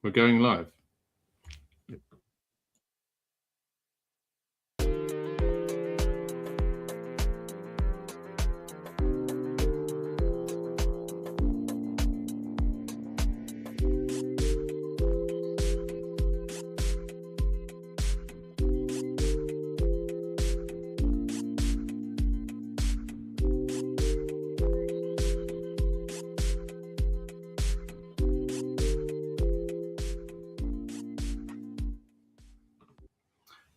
We're going live.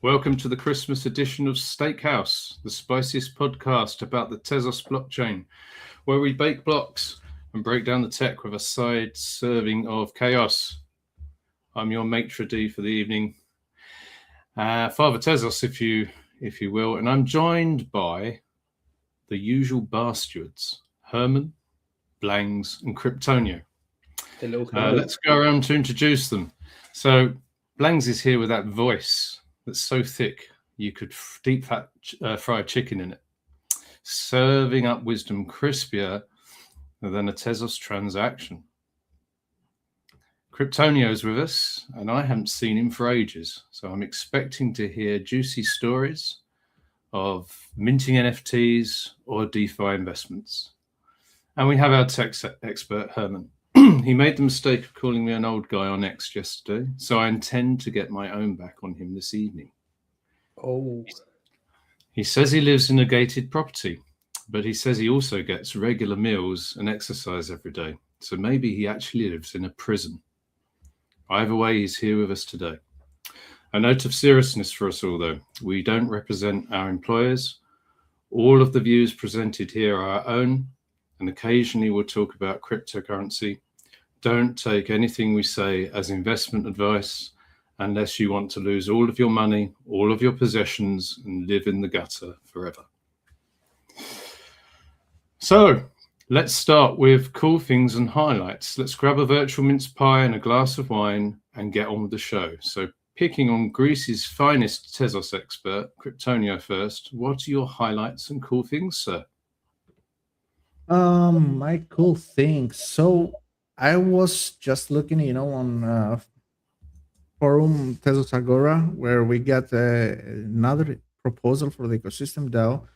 Welcome to the Christmas edition of Stakehouse, the spiciest podcast about the Tezos blockchain, where we bake blocks and break down the tech with a side serving of chaos. I'm your maitre d' for the evening, Father Tezos, if you will, and I'm joined by the usual bar stewards, Germán, Blangs, and Cryptonio. Hello. Let's go around to introduce them. So Blangs is here with that voice that's so thick you could deep fry chicken in it, serving up wisdom crispier than a Tezos transaction. Cryptonio is with us, and I haven't seen him for ages, so I'm expecting to hear juicy stories of minting NFTs or DeFi investments. And we have our tech expert, Germán. He made the mistake of calling me an old guy on X yesterday, so I intend to get my own back on him this evening. Oh. He says he lives in a gated property, but he says he also gets regular meals and exercise every day, so maybe he actually lives in a prison. Either way, he's here with us today. A note of seriousness for us all, though. We don't represent our employers. All of the views presented here are our own, and occasionally we'll talk about cryptocurrency. Don't take anything we say as investment advice unless you want to lose all of your money, all of your possessions, and live in the gutter forever. So let's start with cool things and highlights. Let's grab a virtual mince pie and a glass of wine and get on with the show. So picking on Greece's finest Tezos expert, Cryptonio first, what are your highlights and cool things, sir? My cool thing. So I was just looking, on forum Tezos Agora, where we got another proposal for the ecosystem DAO,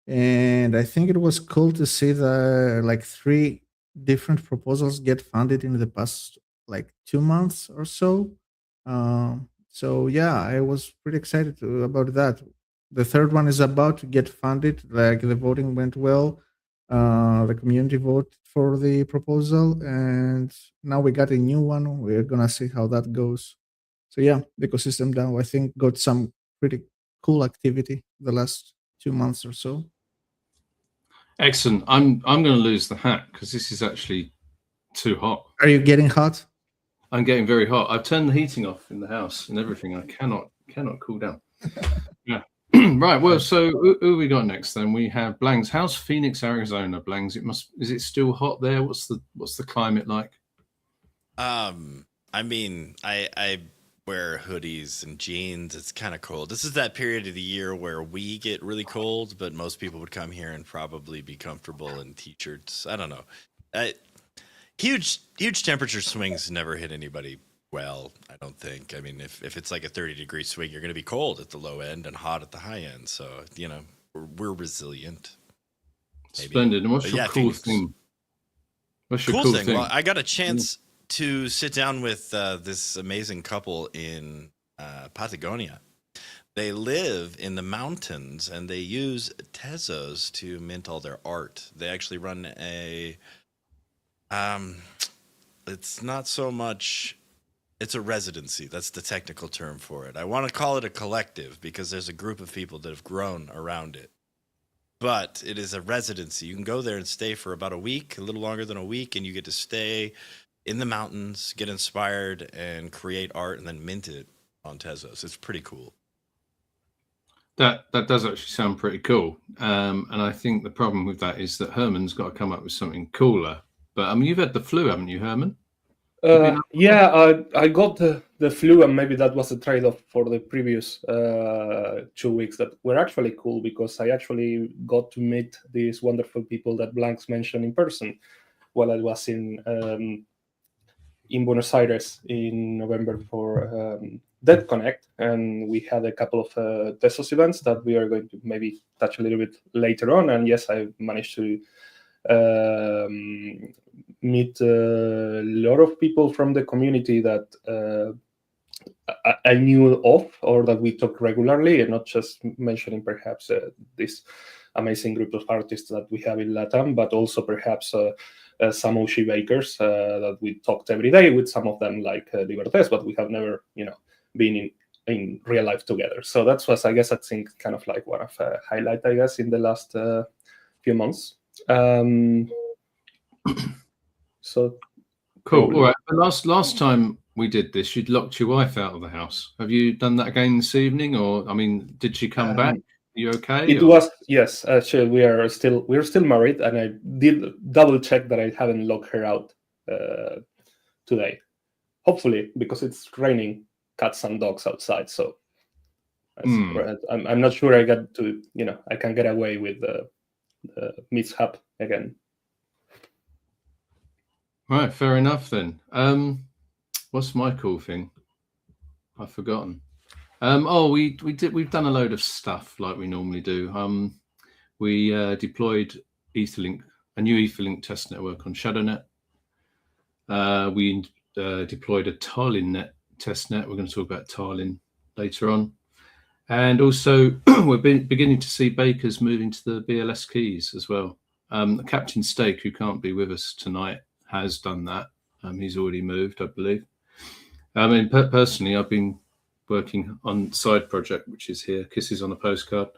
and I think it was cool to see the 3 different proposals get funded in the past 2 months or so. So yeah, I was pretty excited about that. The third one is about to get funded. The voting went well. The community voted for the proposal, and now we got a new one. We're gonna see how that goes. So yeah, the ecosystem DAO, I think, got some pretty cool activity the last 2 months or so. Excellent. I'm going to lose the hat because this is actually too hot. Are you getting hot? I'm getting very hot. I've turned the heating off in the house and everything. I cannot cool down. Yeah. Right. Well, so who we got next then? We have Blangs. How's Phoenix, Arizona, Blangs? Is it still hot there? What's the climate like? I mean, I wear hoodies and jeans. It's kind of cold. This is that period of the year where we get really cold, but most people would come here and probably be comfortable in t-shirts. I don't know. Huge temperature swings never hit anybody well, I don't think. I mean, if it's like a 30-degree swing, you're going to be cold at the low end and hot at the high end. So, we're resilient. Maybe. Splendid. And what's your cool thing? What's your cool thing? Well, I got a chance to sit down with this amazing couple in Patagonia. They live in the mountains and they use Tezos to mint all their art. They actually run it's not so much, it's a residency. That's the technical term for it. I want to call it a collective because there's a group of people that have grown around it. But it is a residency. You can go there and stay for about a week, a little longer than a week, and you get to stay in the mountains, get inspired, and create art, and then mint it on Tezos. It's pretty cool. That does actually sound pretty cool. And I think the problem with that is that Germán's got to come up with something cooler. But I mean, you've had the flu, haven't you, Germán? Yeah, I got the flu, and maybe that was a trade-off for the previous 2 weeks that were actually cool because I actually got to meet these wonderful people that Blanks mentioned in person while I was in in Buenos Aires in November for Dead Connect, and we had a couple of Tezos events that we are going to maybe touch a little bit later on. And yes, I managed to meet a lot of people from the community that I knew of, or that we talk regularly, and not just mentioning perhaps this amazing group of artists that we have in Latam, but also perhaps some Oshi bakers that we talked every day with. Some of them like Libertes, but we have never, been in real life together. So that was, I guess, I think kind of like one of highlight, I guess, in the last few months. So cool. All right. Last time we did this, you'd locked your wife out of the house. Have you done that again this evening, or did she come back? Are you okay? It was, yes. Actually, we're still married, and I did double check that I haven't locked her out today. Hopefully, because it's raining cats and dogs outside, so I'm not sure I got to, I can get away with the mishap again. Right, fair enough then. What's my cool thing? I've forgotten. We've done a load of stuff like we normally do. We deployed Etherlink, a new Etherlink test network on ShadowNet. We deployed a Tallinn net test net. We're going to talk about Tallinn later on. And also, we're beginning to see bakers moving to the BLS keys as well. Captain Steak, who can't be with us tonight, has done that. He's already moved, I believe. Personally, I've been working on side project, which is here, Kisses on a Postcard.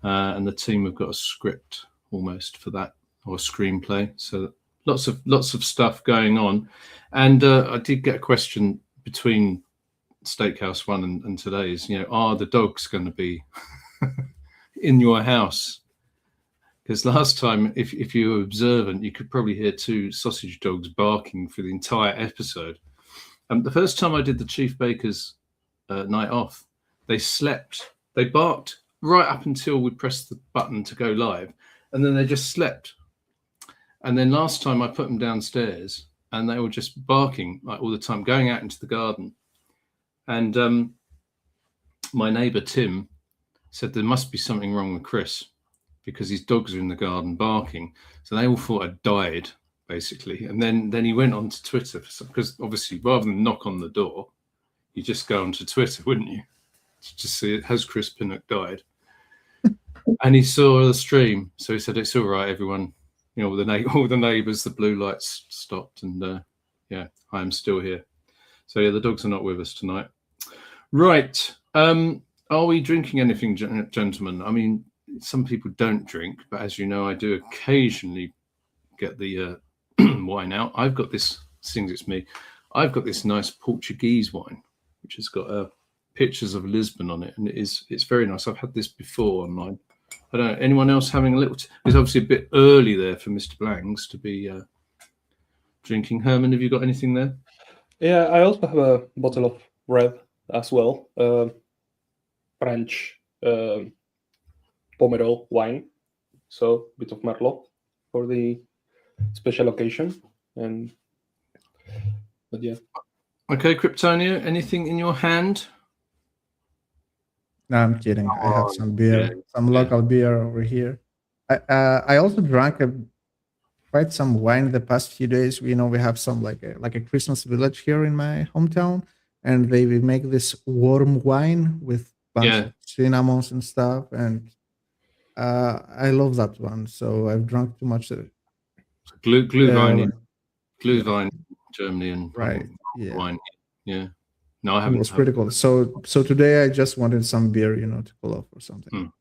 And the team have got a script almost for that, or a screenplay. So lots of stuff going on. And I did get a question between Stakehouse 1 and today's, are the dogs going to be in your house? Because last time, if you were observant, you could probably hear 2 sausage dogs barking for the entire episode. The first time I did the Chief Baker's night off, they slept. They barked right up until we pressed the button to go live, and then they just slept. And then last time I put them downstairs, and they were just barking like all the time, going out into the garden. And my neighbour Tim said there must be something wrong with Chris because his dogs are in the garden barking. So they all thought I'd died, basically. And then he went on to Twitter, because obviously rather than knock on the door, you just go onto Twitter, wouldn't you? To see, has Chris Pinnock died? And he saw the stream. So he said, it's all right, everyone. All the neighbours, the blue lights stopped. And I am still here. So yeah, the dogs are not with us tonight. Right. Are we drinking anything, gentlemen? Some people don't drink, but as you know, I do occasionally get the wine out. I've got this, sings it's me. I've got this nice Portuguese wine, which has got pictures of Lisbon on it, and it's very nice. I've had this before online. I don't know, anyone else having a little? It's obviously a bit early there for Mr. Blangs to be drinking. Herman, have you got anything there? Yeah, I also have a bottle of red as well, French Pomerol wine, so a bit of Merlot for the special occasion. But yeah. Okay, Cryptonio, anything in your hand? No, I'm kidding. I have some beer, some local beer over here. I also drank quite some wine the past few days. We have some like a Christmas village here in my hometown, and they make this warm wine with bunch of cinnamons and stuff, and I love that one. So I've drunk too much of it. Glühwein, Germany, and right, wine. Yeah. No, I haven't. It's pretty cool. So today I just wanted some beer, to cool off or something.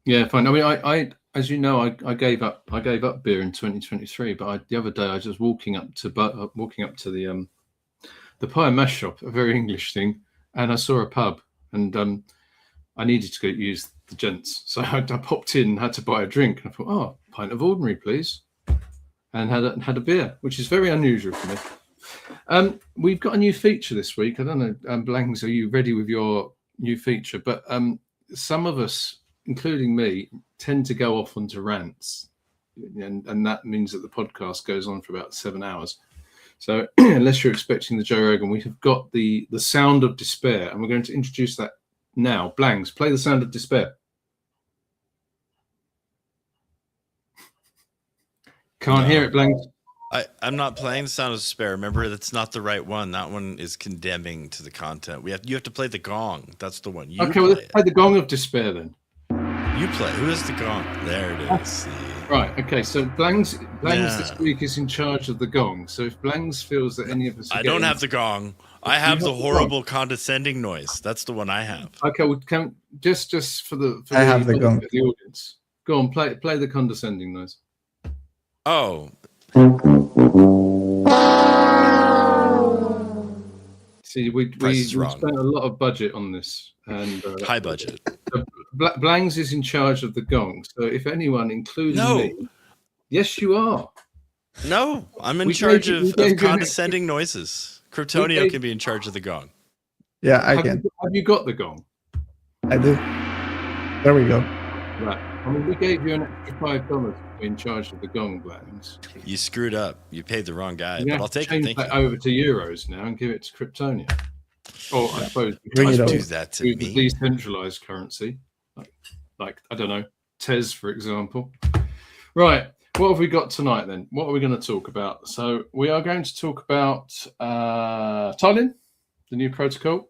Yeah, fine. I as you know, I gave up beer in 2023, but the other day I was just walking up to the pie and mash shop, a very English thing, and I saw a pub, and I needed to go use the gents, so I popped in and had to buy a drink, and I thought, pint of ordinary, please, and had a beer, which is very unusual for me. We've got a new feature this week. I don't know, Blangs, are you ready with your new feature? But some of us, including me, tend to go off onto rants, and that means that the podcast goes on for about 7 hours. So unless you're expecting the Joe Rogan, we have got the sound of despair, and we're going to introduce that now. Blangs, play the sound of despair. Can't hear it, Blangs. I'm not playing the sound of despair. Remember, that's not the right one. That one is condemning to the content. You have to play the gong. That's the one. Okay, well, let's play the gong of despair then. You play. Who is the gong? There it is. See? Right. Okay. So Blangs this week is in charge of the gong. So if Blangs feels that any of us, I don't have the gong. I have the horrible condescending noise. That's the one I have. Okay. Well, just for the I have the gong. The audience. Go on. Play the condescending noise. Oh. See, we spent a lot of budget on this, and high budget. Blangs is in charge of the gong. So if anyone, including me, yes, you are. No, I'm in charge of condescending noises. Cryptonio can be in charge of the gong. Yeah, I can. Have you got the gong? I do. There we go. Right. I mean, we gave you an extra $5 to be in charge of the gong, Blangs. You screwed up. You paid the wrong guy. But I'll take it. Change that over to euros now and give it to Cryptonio. Or I suppose Bring it do that to me. Decentralized currency, like I don't know, Tez, for example. Right. What have we got tonight then? What are we going to talk about? So we are going to talk about Tallinn, the new protocol.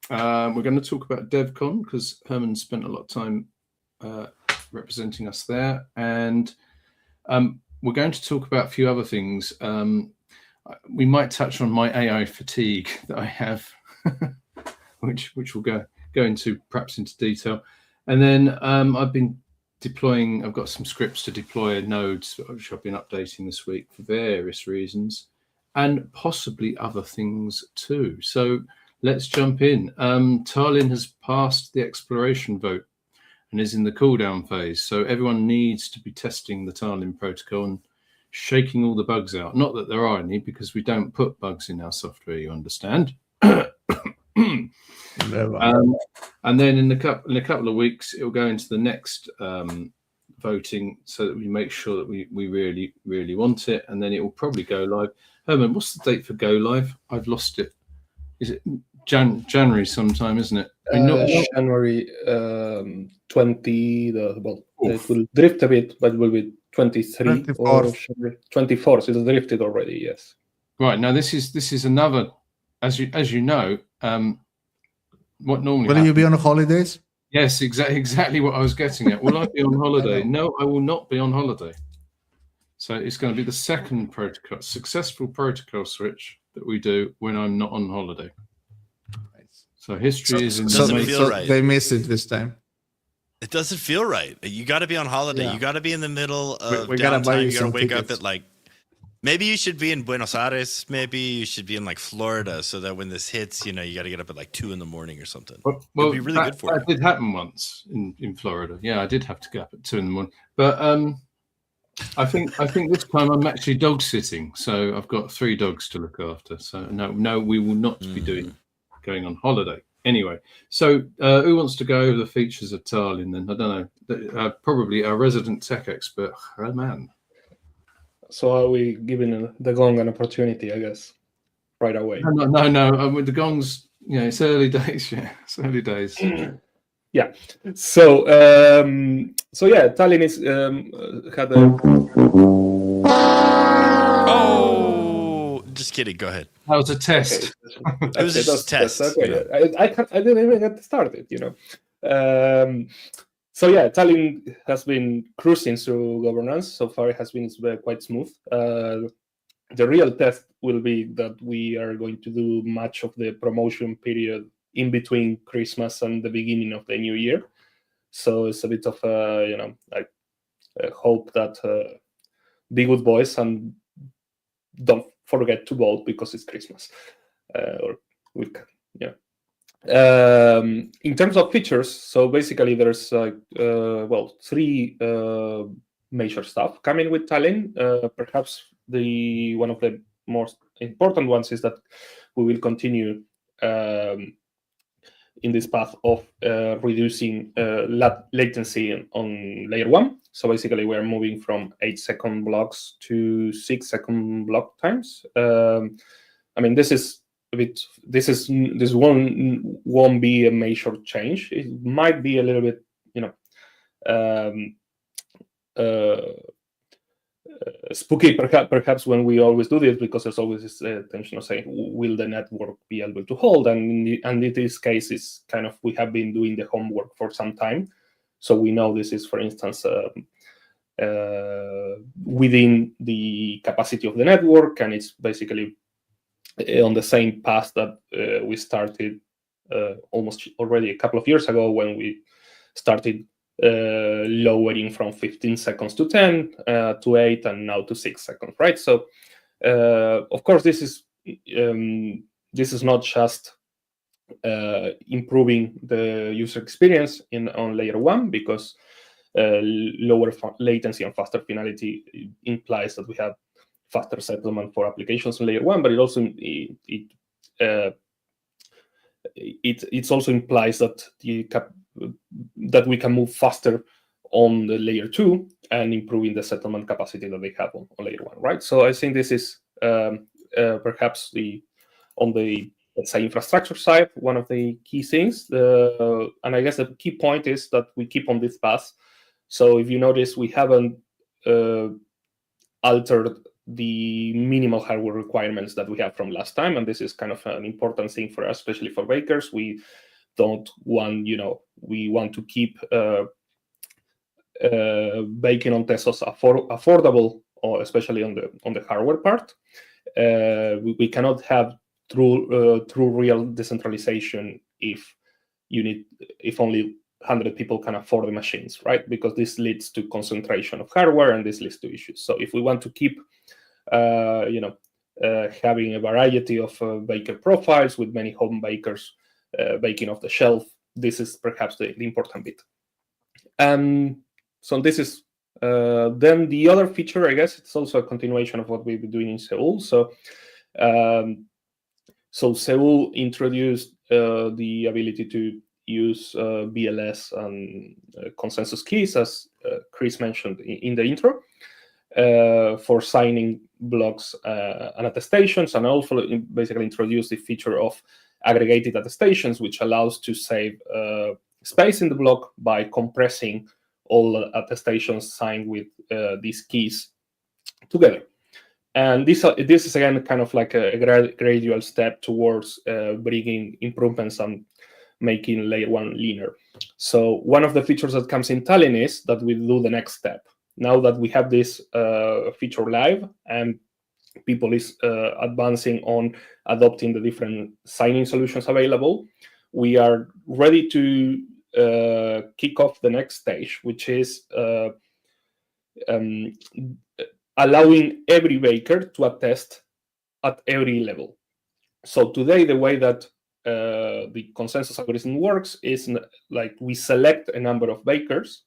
We're going to talk about DevCon because Germán spent a lot of time representing us there, and we're going to talk about a few other things. We might touch on my AI fatigue that I have, which we'll go into perhaps into detail, and then I've been deploying. I've got some scripts to deploy nodes which I've been updating this week for various reasons, and possibly other things too. So let's jump in. Tallinn has passed the exploration vote and is in the cooldown phase. So everyone needs to be testing the Tallinn protocol and shaking all the bugs out. Not that there are any, because we don't put bugs in our software, you understand. And then in a couple of weeks, it will go into the next voting so that we make sure that we really, really want it. And then it will probably go live. Germán, what's the date for go live? I've lost it. Is it January sometime, isn't it? January 20. It will drift a bit, but it will be 23 or 24. So it's drifted already. Yes. Right. Now this is another, as you know, what normally. Will you be on holidays? Yes, exactly what I was getting at. Will I be on holiday? No, I will not be on holiday. So it's going to be the second successful protocol switch that we do when I'm not on holiday. So history is in doesn't feel right. They missed it this time. It doesn't feel right. You got to be on holiday. Yeah. You got to be in the middle of we downtime. You got to wake tickets. up at maybe you should be in Buenos Aires. Maybe you should be in Florida, so that when this hits, you got to get up at 2 a.m. or something. Well, it'd be really good for you. That did happen once in Florida. Yeah, I did have to get up at 2 a.m. But I think this time I'm actually dog sitting, so I've got 3 dogs to look after. So no, we will not be going on holiday. Anyway, so who wants to go over the features of Tallinn? Then I don't know. Probably our resident tech expert, Germán. So are we giving the gong an opportunity? I guess right away. No. With the gongs, it's early days. Yeah, it's early days. Yeah. So Tallinn is had a. Oh, just kidding. Go ahead. That was a test. Okay. It was just a test. Okay. I didn't even get started. Tallinn has been cruising through governance. So far, it has been quite smooth. The real test will be that we are going to do much of the promotion period in between Christmas and the beginning of the new year. So it's a bit of I hope that be good boys and don't forget to vote because it's Christmas. In terms of features, so basically there's 3 major stuff coming with Tallinn. Perhaps one of the most important ones is that we will continue in this path of reducing latency on layer 1. So basically, we are moving from 8-second blocks to 6-second block times. I mean, this won't be a major change. It might be a little bit, spooky perhaps when we always do this, because there's always this tension of saying, will the network be able to hold? And in this case, it's kind of, we have been doing the homework for some time, so we know this is, for instance, within the capacity of the network, and it's basically on the same path that we started almost already a couple of years ago, when we started lowering from 15 seconds to 10 to 8, and now to 6 seconds, right? So of course, this is not just improving the user experience on layer 1, because lower latency and faster finality implies that we have faster settlement for applications on layer 1, but it also it also implies that that we can move faster on the layer 2 and improving the settlement capacity that they have on layer 1, right? So I think this is perhaps on the, let's say, infrastructure side, one of the key things. And I guess the key point is that we keep on this path. So if you notice, we haven't altered the minimal hardware requirements that we have from last time, and this is kind of an important thing for us, especially for bakers. We don't want, we want to keep baking on Tezos affordable, or especially on the hardware part. We cannot have true real decentralization if only 100 people can afford the machines, right? Because this leads to concentration of hardware, and this leads to issues. So if we want to keep having a variety of baker profiles with many home bakers baking off the shelf, this is perhaps the important bit. So this is then the other feature, I guess, it's also a continuation of what we've been doing in Seoul. So Seoul introduced the ability to use BLS and consensus keys, as Chris mentioned in the intro, for signing blocks and attestations, and also basically introduced the feature of aggregated attestations, which allows to save space in the block by compressing all attestations signed with these keys together. And this is again kind of like a gradual step towards bringing improvements and making layer 1 leaner. So one of the features that comes in Tallinn is that we do the next step. Now that we have this feature live and people is advancing on adopting the different signing solutions available, we are ready to kick off the next stage, which is allowing every baker to attest at every level. So today, the way that the consensus algorithm works is like we select a number of bakers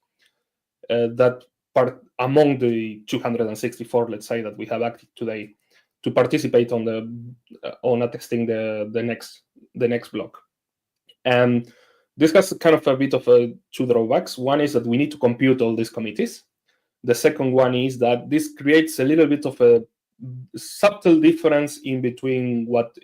that part among the 264, let's say, that we have active today, to participate on attesting the next block. And this has kind of a bit of two drawbacks. One is that we need to compute all these committees. The second one is that this creates a little bit of a subtle difference in between what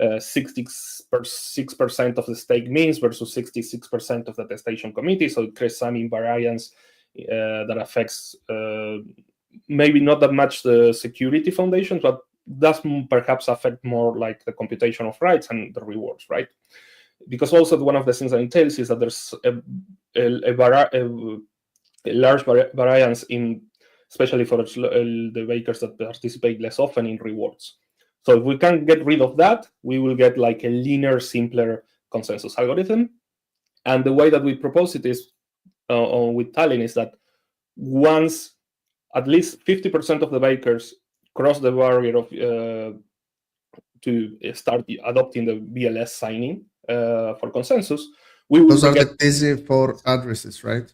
66% of the stake means versus 66% of the attestation committee. So it creates some invariance that affects maybe not that much the security foundations, but does perhaps affect more like the computation of rights and the rewards, right? Because also one of the things that entails is that there's a large variance in, especially for the bakers that participate less often, in rewards. So if we can get rid of that, we will get like a leaner, simpler consensus algorithm. And the way that we propose it is with Tallinn is that once at least 50% of the bakers cross the barrier of to start adopting the BLS signing for consensus, we will Those are the TC4 addresses, right?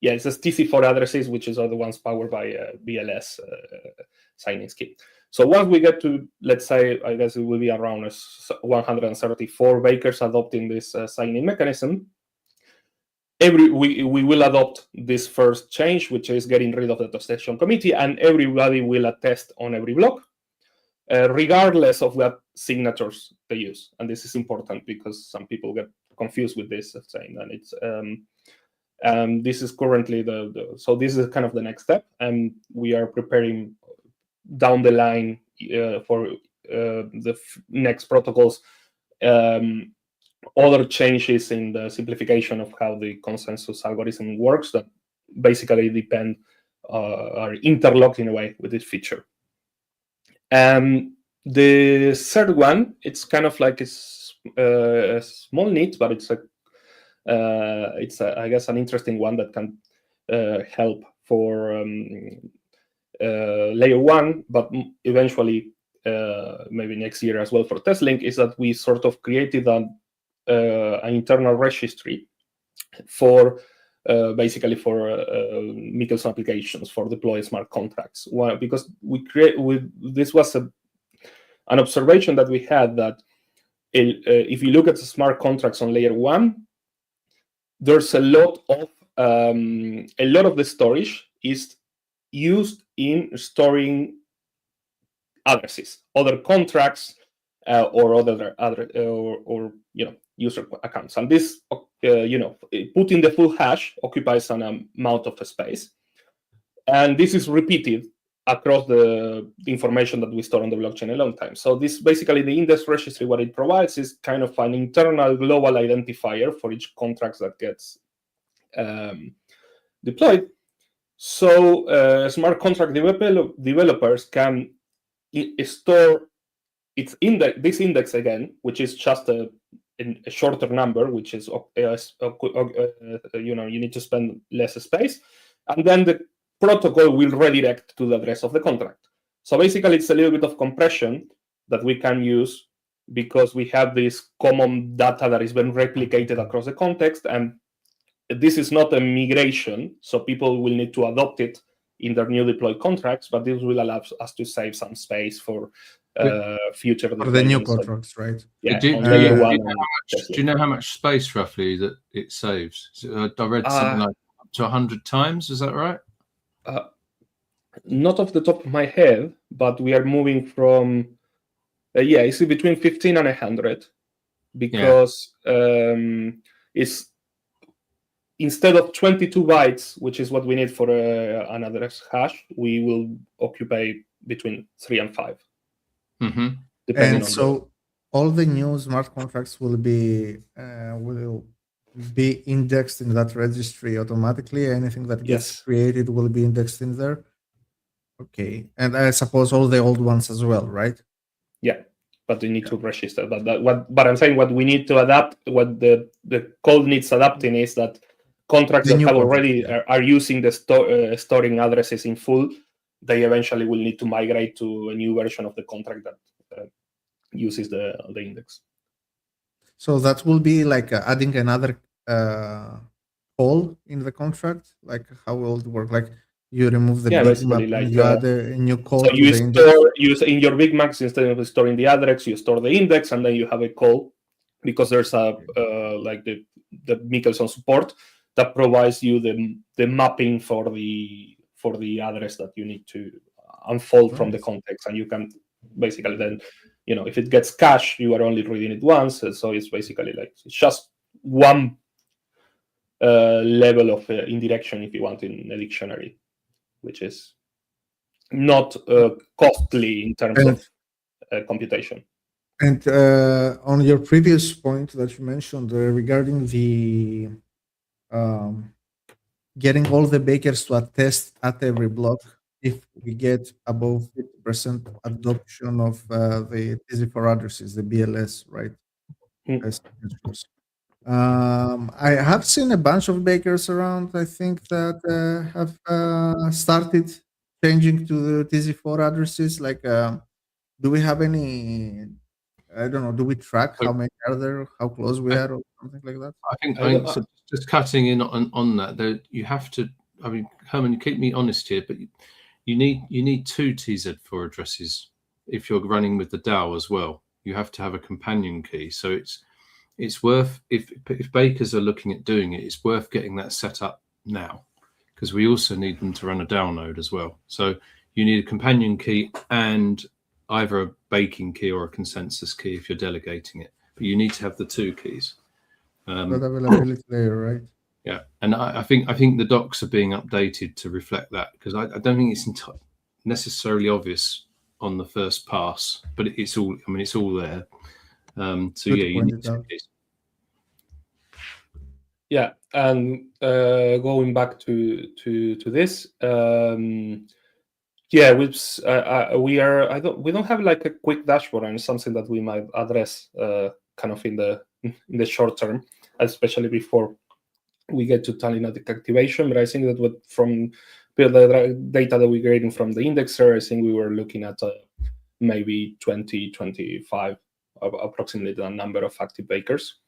Yeah, it's a TC4 addresses, which are the ones powered by BLS signing scheme. So once we get to, let's say, I guess it will be around 134 bakers adopting this signing mechanism, we will adopt this first change, which is getting rid of the attestation committee, and everybody will attest on every block, regardless of what signatures they use. And this is important because some people get confused with this, saying that it's this is currently so this is kind of the next step, and we are preparing down the line for the next protocols, other changes in the simplification of how the consensus algorithm works that basically depend are interlocked in a way with this feature. The third one, it's kind of like a small need, but it's I guess an interesting one that can help for layer 1, but eventually maybe next year as well for TestLink, is that we sort of created an internal registry for basically for Michelson applications for deploy smart contracts. Why? Because this was an observation that we had that if you look at the smart contracts on layer 1, there's a lot of the storage is used in storing addresses, other contracts, or other user accounts, and this putting the full hash occupies an amount of space, and this is repeated across the information that we store on the blockchain a long time. So this basically the index registry, what it provides is kind of an internal global identifier for each contract that gets deployed. So smart contract developers can store this index again, which is just a shorter number, which is you need to spend less space, and then the protocol will redirect to the address of the contract. So basically, it's a little bit of compression that we can use because we have this common data that is being replicated across the context, and this is not a migration, so people will need to adopt it in their new deployed contracts, but this will allow us to save some space for future for the new contracts, right? Yeah. Do you know how much space roughly that it saves? I read something like up to 100 times. Is that right? Not off the top of my head, but we are moving from it's between 15 and 100 because it's instead of 22 bytes, which is what we need for an address hash, we will occupy between 3 and 5. Mm-hmm. And so all the new smart contracts will be indexed in that registry automatically. Anything that gets created will be indexed in there. Okay, and I suppose all the old ones as well, right? Yeah, but we need to register. But I'm saying what we need to adapt, what the code needs adapting is that contracts that have already are using the storing addresses in full, they eventually will need to migrate to a new version of the contract that uses the index. So that will be like adding another call in the contract. Like how will it work? Like you remove the big map and you add a new call so to you the index. In your big maps, instead of storing the address, you store the index, and then you have a call because there's a like the Michelson support that provides you the mapping for the address that you need to unfold from the context, and you can basically then, if it gets cached, you are only reading it once, so it's basically like it's just one level of indirection, if you want, in a dictionary, which is not costly in terms of computation. And on your previous point that you mentioned regarding the getting all the bakers to attest at every block, if we get above 50% adoption of the TZ4 addresses, the BLS, right? I have seen a bunch of bakers around, I think, that have started changing to the TZ4 addresses. Like, do we have any, I don't know, do we track how many are there, how close we are, or something like that? I think so just cutting in on that, you have to, I mean, Germán, you keep me honest here, but you need 2 TZ4 addresses if you're running with the DAO as well. You have to have a companion key. So it's worth, if bakers are looking at doing it, it's worth getting that set up now, because we also need them to run a download as well. So you need a companion key and either a baking key or a consensus key if you're delegating it, but you need to have the 2 keys. That availability layer, right? Yeah, and I think the docs are being updated to reflect that, because I don't think it's necessarily obvious on the first pass, but it's all, I mean, it's all there. So Good yeah, you point need it out. keys. Yeah, and going back to this, yeah, we don't have like a quick dashboard, and something that we might address kind of in the short term, especially before we get to Tallinn activation. But I think that from the data that we're getting from the indexer, I think we were looking at maybe 20, 25, approximately the number of active bakers.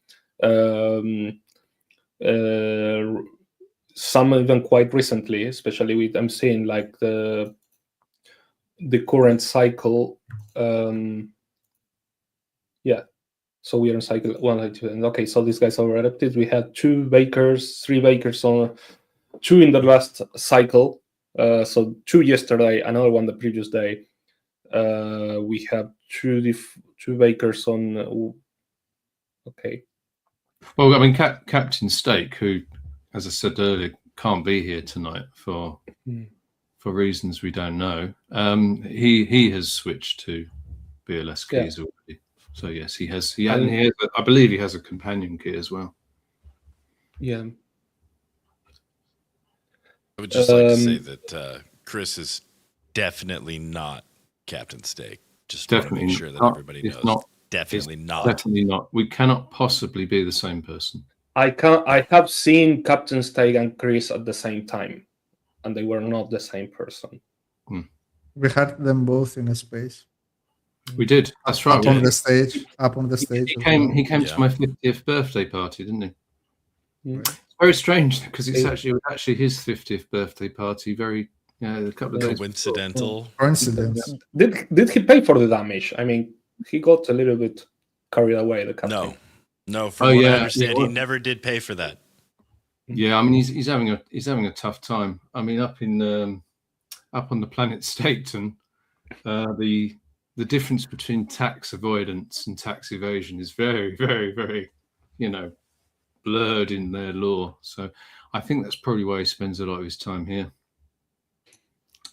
Some even quite recently, especially with, I'm seeing like the current cycle. Yeah, so we are in cycle 1. Okay, so these guys are adapted. We had 3 bakers on 2 in the last cycle. So 2 yesterday, another one the previous day. We have 2 bakers on. Okay. Well, I mean, Captain Stake, who, as I said earlier, can't be here tonight for reasons we don't know. He has switched to BLS keys already. So yes, he has. I believe he has a companion key as well. Yeah. I would just like to say that Chris is definitely not Captain Steak. Just want to make sure that everybody knows. Definitely not. Definitely not. We cannot possibly be the same person. I have seen Captain Steak and Chris at the same time, and they were not the same person. We had them both in a space. We did. That's right. Up on the stage. He came to my 50th birthday party, didn't he? It's very strange, because it was actually his 50th birthday party. Very, a couple of days. Coincidental. Coincidence. Did he pay for the damage? I mean, he got a little bit carried away. The captain. No. From what I understand, he never did pay for that. Yeah, I mean, he's having a tough time. I mean, up on the planet Staketon, the difference between tax avoidance and tax evasion is very, very, very, blurred in their law. So I think that's probably why he spends a lot of his time here.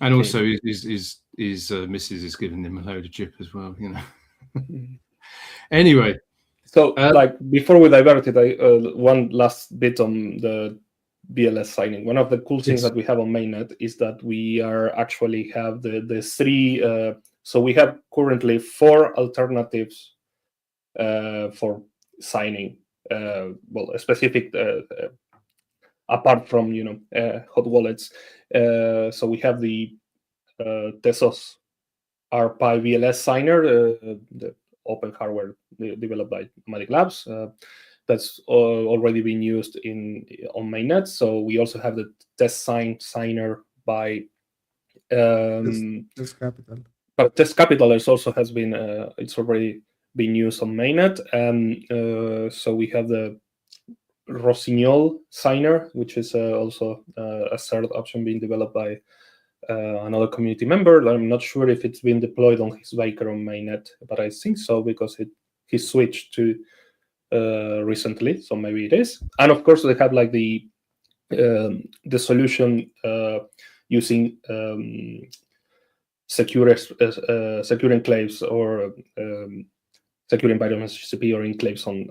And also, his missus is giving him a load of jip as well. Anyway. So, before we divert it, one last bit on the BLS signing. One of the cool things that we have on mainnet is that we are actually have the 3. So we have currently 4 alternatives for signing. Well, specific apart from hot wallets. So we have the Tezos RPi BLS signer, the open hardware developed by Matic Labs. That's already been used on mainnet. So we also have the test signer by Test Capital. But Test Capital also has been it's already been used on mainnet. So we have the Rossignol signer, which is also a third option being developed by another community member. I'm not sure if it's been deployed on his baker on mainnet, but I think so, because he switched to recently, so maybe it is. And of course, they have like the solution using secure enclaves or secure environments GCP or enclaves on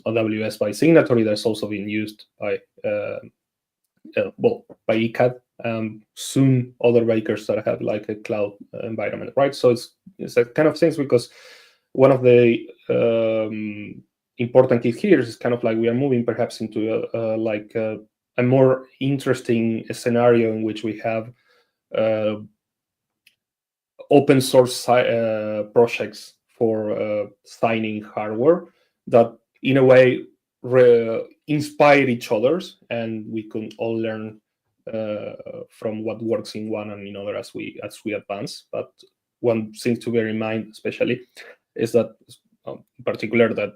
AWS by Signatory. That's also been used by by ECAD. Soon other bakers that have like a cloud environment, right? So it's that kind of things, because one of the important key here is kind of like we are moving perhaps into a more interesting scenario in which we have open source projects for signing hardware that in a way inspire each other's, and we can all learn from what works in one and in other as we advance. But one thing to bear in mind especially is that in particular that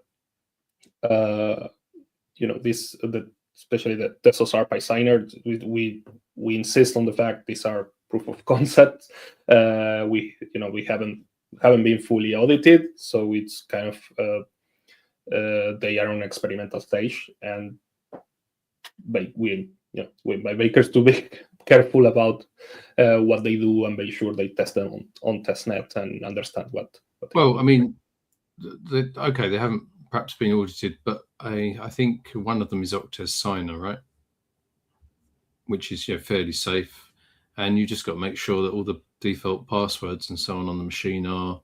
especially the Tezos RPI signer, we insist on the fact these are proof of concept. We haven't been fully audited, so it's kind of they are on experimental stage, and by bakers to be careful about what they do and make sure they test them on testnet and understand what well, I mean, they haven't perhaps been audited, but I think one of them is Octez Signer, right? Which is fairly safe, and you just got to make sure that all the default passwords and so on the machine are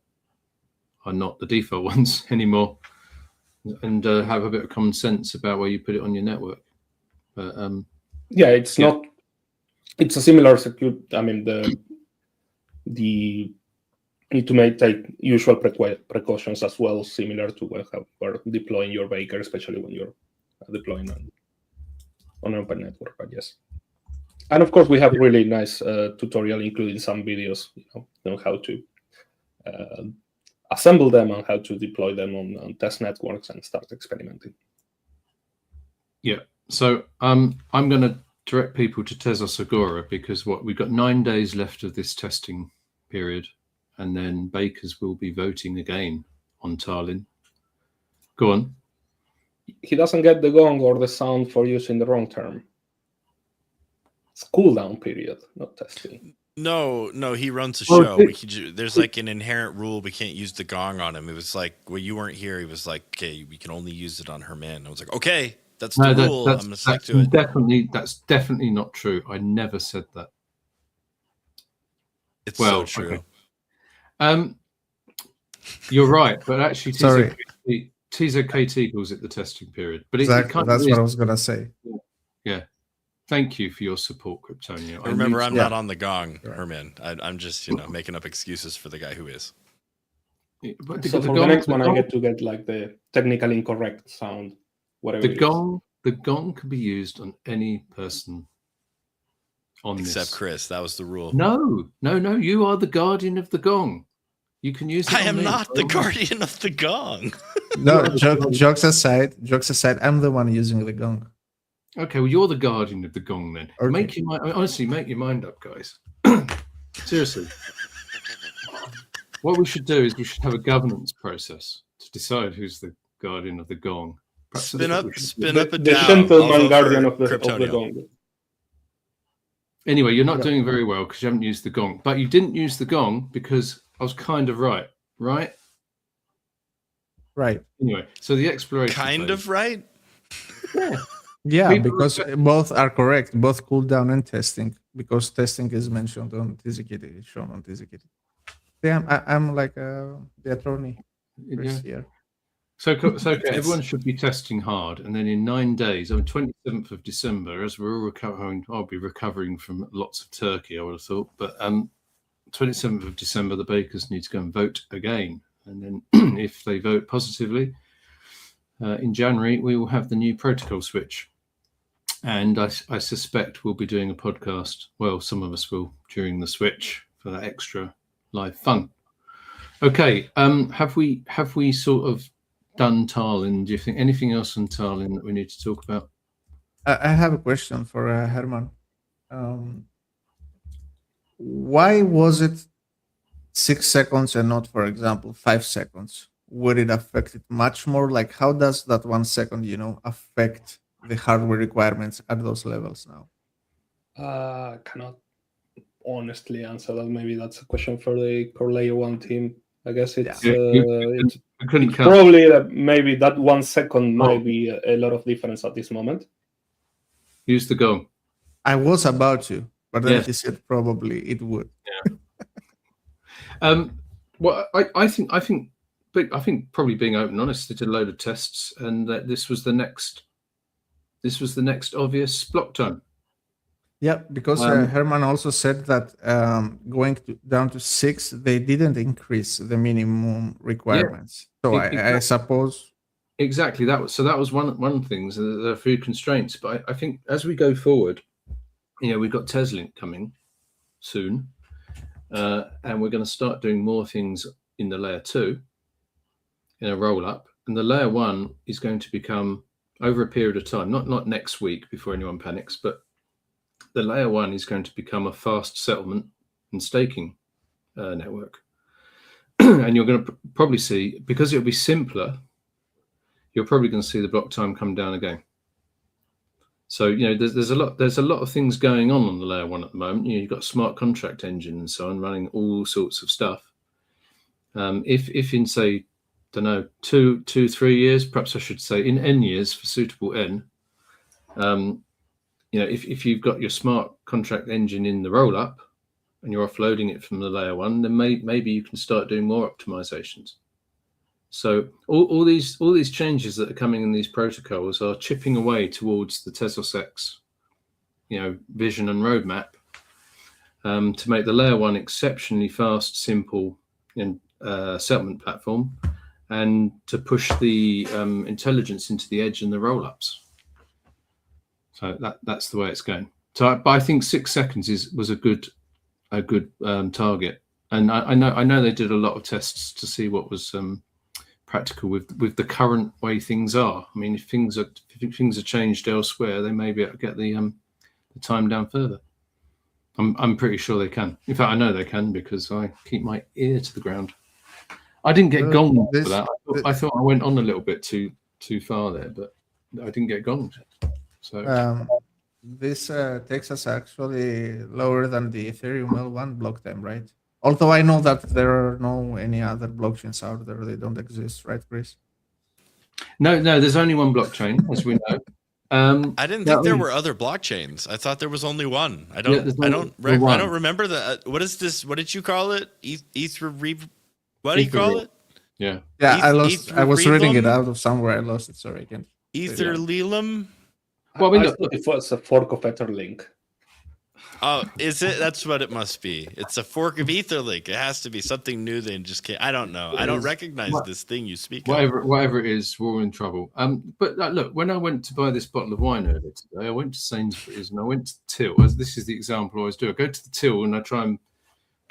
not the default ones anymore, and have a bit of common sense about where you put it on your network. But it's not. It's a similar security. I mean, the need to take usual precautions as well, similar to how you're deploying your baker, especially when you're deploying on an open network. But yes, and of course we have really nice tutorial, including some videos, on how to assemble them and how to deploy them on test networks and start experimenting. Yeah. So I'm going to direct people to Tezos Agora, because we've got 9 days left of this testing period, and then bakers will be voting again on Tallinn. Go on. He doesn't get the gong or the sound for using the wrong term. It's cooldown period, not testing. No, he runs a show. There's like an inherent rule we can't use the gong on him. It was like, well, you weren't here. He was like, okay, we can only use it on Germán. I was like, okay, that's the rule. I'm going to stick to it. That's definitely not true. I never said that. It's so true. Okay. You're right, but actually, TZKT calls it the testing period. But exactly, that's what I was going to say. Yeah. Thank you for your support, Cryptonio. Remember, I'm not on the gong, Germán. I'm just, making up excuses for the guy who is. But so for the next one, I get like the technically incorrect sound. Whatever. The gong can be used on any person. Except Chris. That was the rule. No. You are the guardian of the gong. You can use it. I am not the guardian of the gong. No, jokes aside, I'm the one using the gong. Okay, well, you're the guardian of the gong then. Okay. Honestly, make your mind up, guys. Seriously. What we should do is we should have a governance process to decide who's the guardian of the gong. Spin up a the gentleman guardian of the gong. Anyway, you're not doing very well because you haven't used the gong. But you didn't use the gong because I was kind of right? Right. Anyway, so the exploration kind of right? Yeah, because both are correct, both cooldown and testing, because testing is mentioned on TZKT, shown on TZKT. Yeah, I'm like the attorney here. So everyone should be testing hard, and then in 9 days, on 27th of December, as we're all recovering, I'll be recovering from lots of turkey, I would have thought, but 27th of December, the bakers need to go and vote again, and then if they vote positively, in January, we will have the new protocol switch. And I suspect we'll be doing a podcast. Well, some of us will during the switch for that extra live fun. Okay. Have we sort of done Tallinn? Do you think anything else on Tallinn that we need to talk about? I have a question for Germán. Why was it 6 seconds and not, for example, 5 seconds? Would it affect it much more? Like, how does that 1 second, affect the hardware requirements at those levels now? Cannot honestly answer that. Maybe that's a question for the core layer 1 team. I guess it's probably maybe that 1 second might be a lot of difference at this moment. Use the gong. I was about to, but then he said probably it would. Yeah. Well, I think probably being open and honest, they did a load of tests, and that this was the next obvious block time. Yeah, because Germán also said that going down to 6, they didn't increase the minimum requirements. So I suppose exactly that was one thing. So there are a few constraints, but I think as we go forward, we've got Teslink coming soon, and we're going to start doing more things in the layer 2 in a roll up, And the layer 1 is going to become, over a period of time, not next week before anyone panics, but the layer 1 is going to become a fast settlement and staking network. And you're going to probably see, because it'll be simpler, you're probably going to see the block time come down again. So, there's a lot of things going on the layer 1 at the moment. You've got a smart contract engine and so on, running all sorts of stuff. If in, say, don't know, 2-3 years, perhaps I should say in n years for suitable n, if you've got your smart contract engine in the roll up and you're offloading it from the layer 1, then maybe you can start doing more optimizations. So all these changes that are coming in these protocols are chipping away towards the Tezos X, vision and roadmap, to make the layer 1 exceptionally fast, simple, and settlement platform, and to push the intelligence into the edge and the roll-ups. So that's the way it's going. So I think 6 seconds was a good target, and I know they did a lot of tests to see what was practical with the current way things are. I mean, if things are changed elsewhere, they may be able to get the time down further. I'm pretty sure they can. In fact, I know they can because I keep my ear to the ground. I didn't get gonged for that. I thought I went on a little bit too far there, but I didn't get gonged. So this takes us actually lower than the Ethereum L1 block time, right? Although I know that there are no any other blockchains out there, they don't exist, right, Chris? No, there's only one blockchain, as we know. I didn't think there were other blockchains. I thought there was only one. I don't remember that. What is this? What did you call it? What do you call it? Yeah. I was reading it out of somewhere. I lost it. Sorry, again. Etherlelum. Well, I thought it was a fork of Etherlink. Oh, is it? That's what it must be. It's a fork of Etherlink. It has to be something new. They just can't. I don't know. I don't recognize this thing you speak of. Whatever it is, we're in trouble. But look, when I went to buy this bottle of wine earlier today, I went to Sainsbury's and I went to the till. This is the example I always do. I go to the till and I try and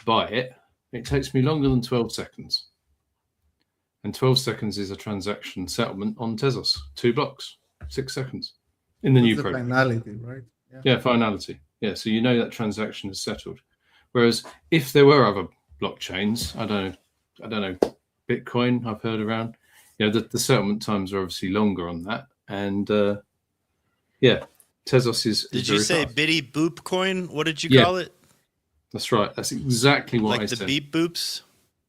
buy it. It takes me longer than 12 seconds. And 12 seconds is a transaction settlement on Tezos. 2 blocks, 6 seconds in the new program. Finality, right? Yeah, finality. Yeah, so that transaction is settled. Whereas if there were other blockchains, I don't know, Bitcoin I've heard around, the settlement times are obviously longer on that. And Tezos is. Did you say fast. Bitty Boop coin? What did you call it? That's right. That's exactly what I said. Like the beep boops,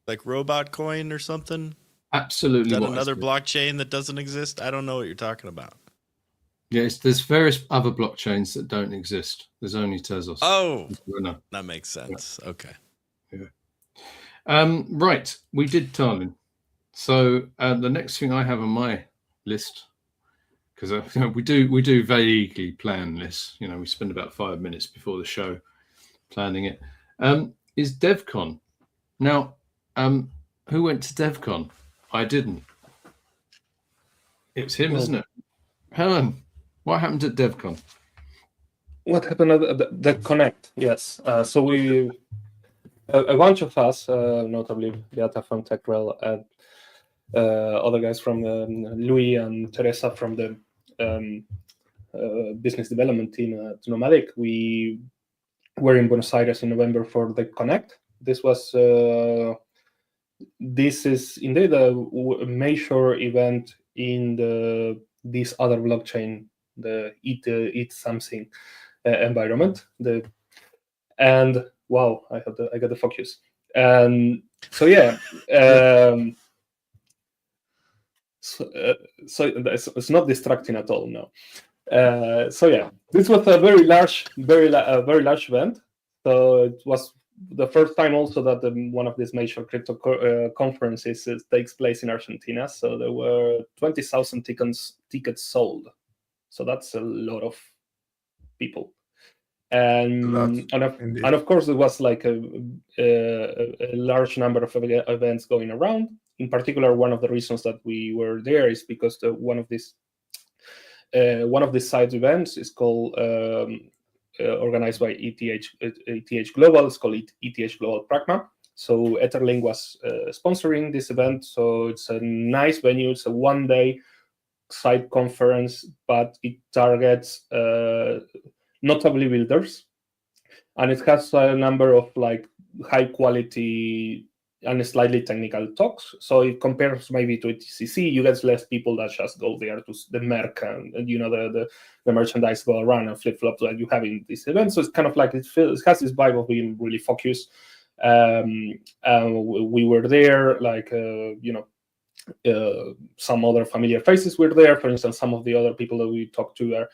like robot coin or something. Absolutely. Is that another blockchain that doesn't exist? I don't know what you're talking about. Yes, there's various other blockchains that don't exist. There's only Tezos. Oh, that makes sense. Yeah. Okay. Yeah. Right. We did Tallinn. So the next thing I have on my list, because we do vaguely plan this. We spend about 5 minutes before the show planning it. Is DevCon. Now, who went to DevCon? I didn't. It's him, isn't it? Helen. What happened at DevCon? What happened at the Connect? Yes. So we, a bunch of us, notably Beata from TechRel and other guys from Louis and Teresa from the business development team at Nomadic, we were in Buenos Aires in November for the Connect. This is indeed a major event in this other blockchain, the Eat Something environment. And wow, I got the focus. And so yeah, so it's not distracting at all. No. So yeah, this was a very large event. So it was the first time also that one of these major crypto conferences takes place in Argentina. So there were 20,000 tickets sold. So that's a lot of people. And of course, there was like a large number of events going around. In particular, one of the reasons that we were there is because one of these side events is called organized by ETH Global. It's called ETH Global Pragma. So Etherlink was sponsoring this event. So it's a nice venue. It's a one-day site conference, but it targets notably builders, and it has a number of like high quality and slightly technical talks. So it compares maybe to a TCC. You get less people that just go there to the merc and the merchandise go around and flip flop that you have in this event. So it's kind of like it has this vibe of being really focused. We were there, like some other familiar faces were there. For instance, some of the other people that we talked to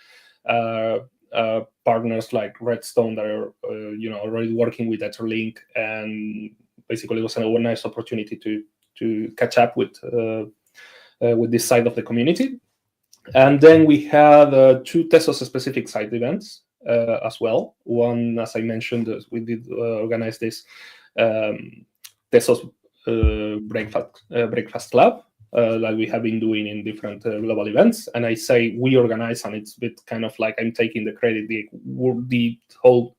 are partners like Redstone that are already working with Etherlink, and basically it was a nice opportunity to catch up with this side of the community. And then we had 2 Tezos specific side events as well. One, as I mentioned, we did organize this Tezos breakfast club, like we have been doing in different global events. And I say we organize, and it's a bit kind of like I'm taking the credit. The whole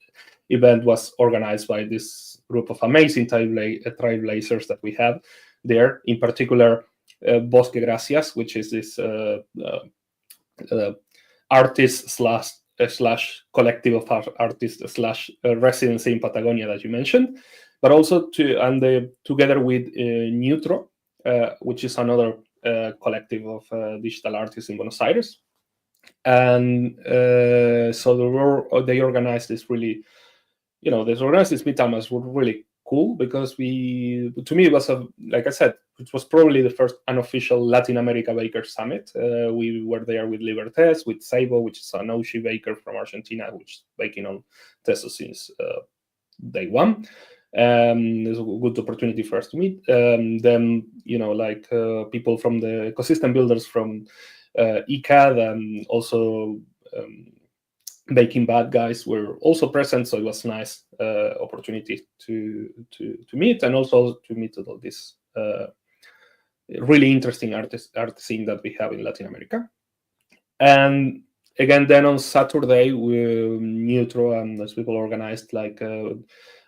event was organized by this group of amazing trailblazers that we have there. In particular, Bosque Gracias, which is this artist slash collective of artists slash residency in Patagonia that you mentioned, but also together with Neutro, which is another collective of digital artists in Buenos Aires. And so they organized this really, this meetup was really cool, because to me it was like I said, it was probably the first unofficial Latin America Baker Summit. We were there with Libertes, with Seibo, which is an Oshi baker from Argentina, which is baking on Tezos since day one. There's a good opportunity for us to meet. Then, people from the ecosystem builders from ECAD, and also Baking Bad guys were also present. So it was a nice opportunity to meet, and also to meet all this really interesting art scene that we have in Latin America. And again, then on Saturday, Neutro and those people organized like an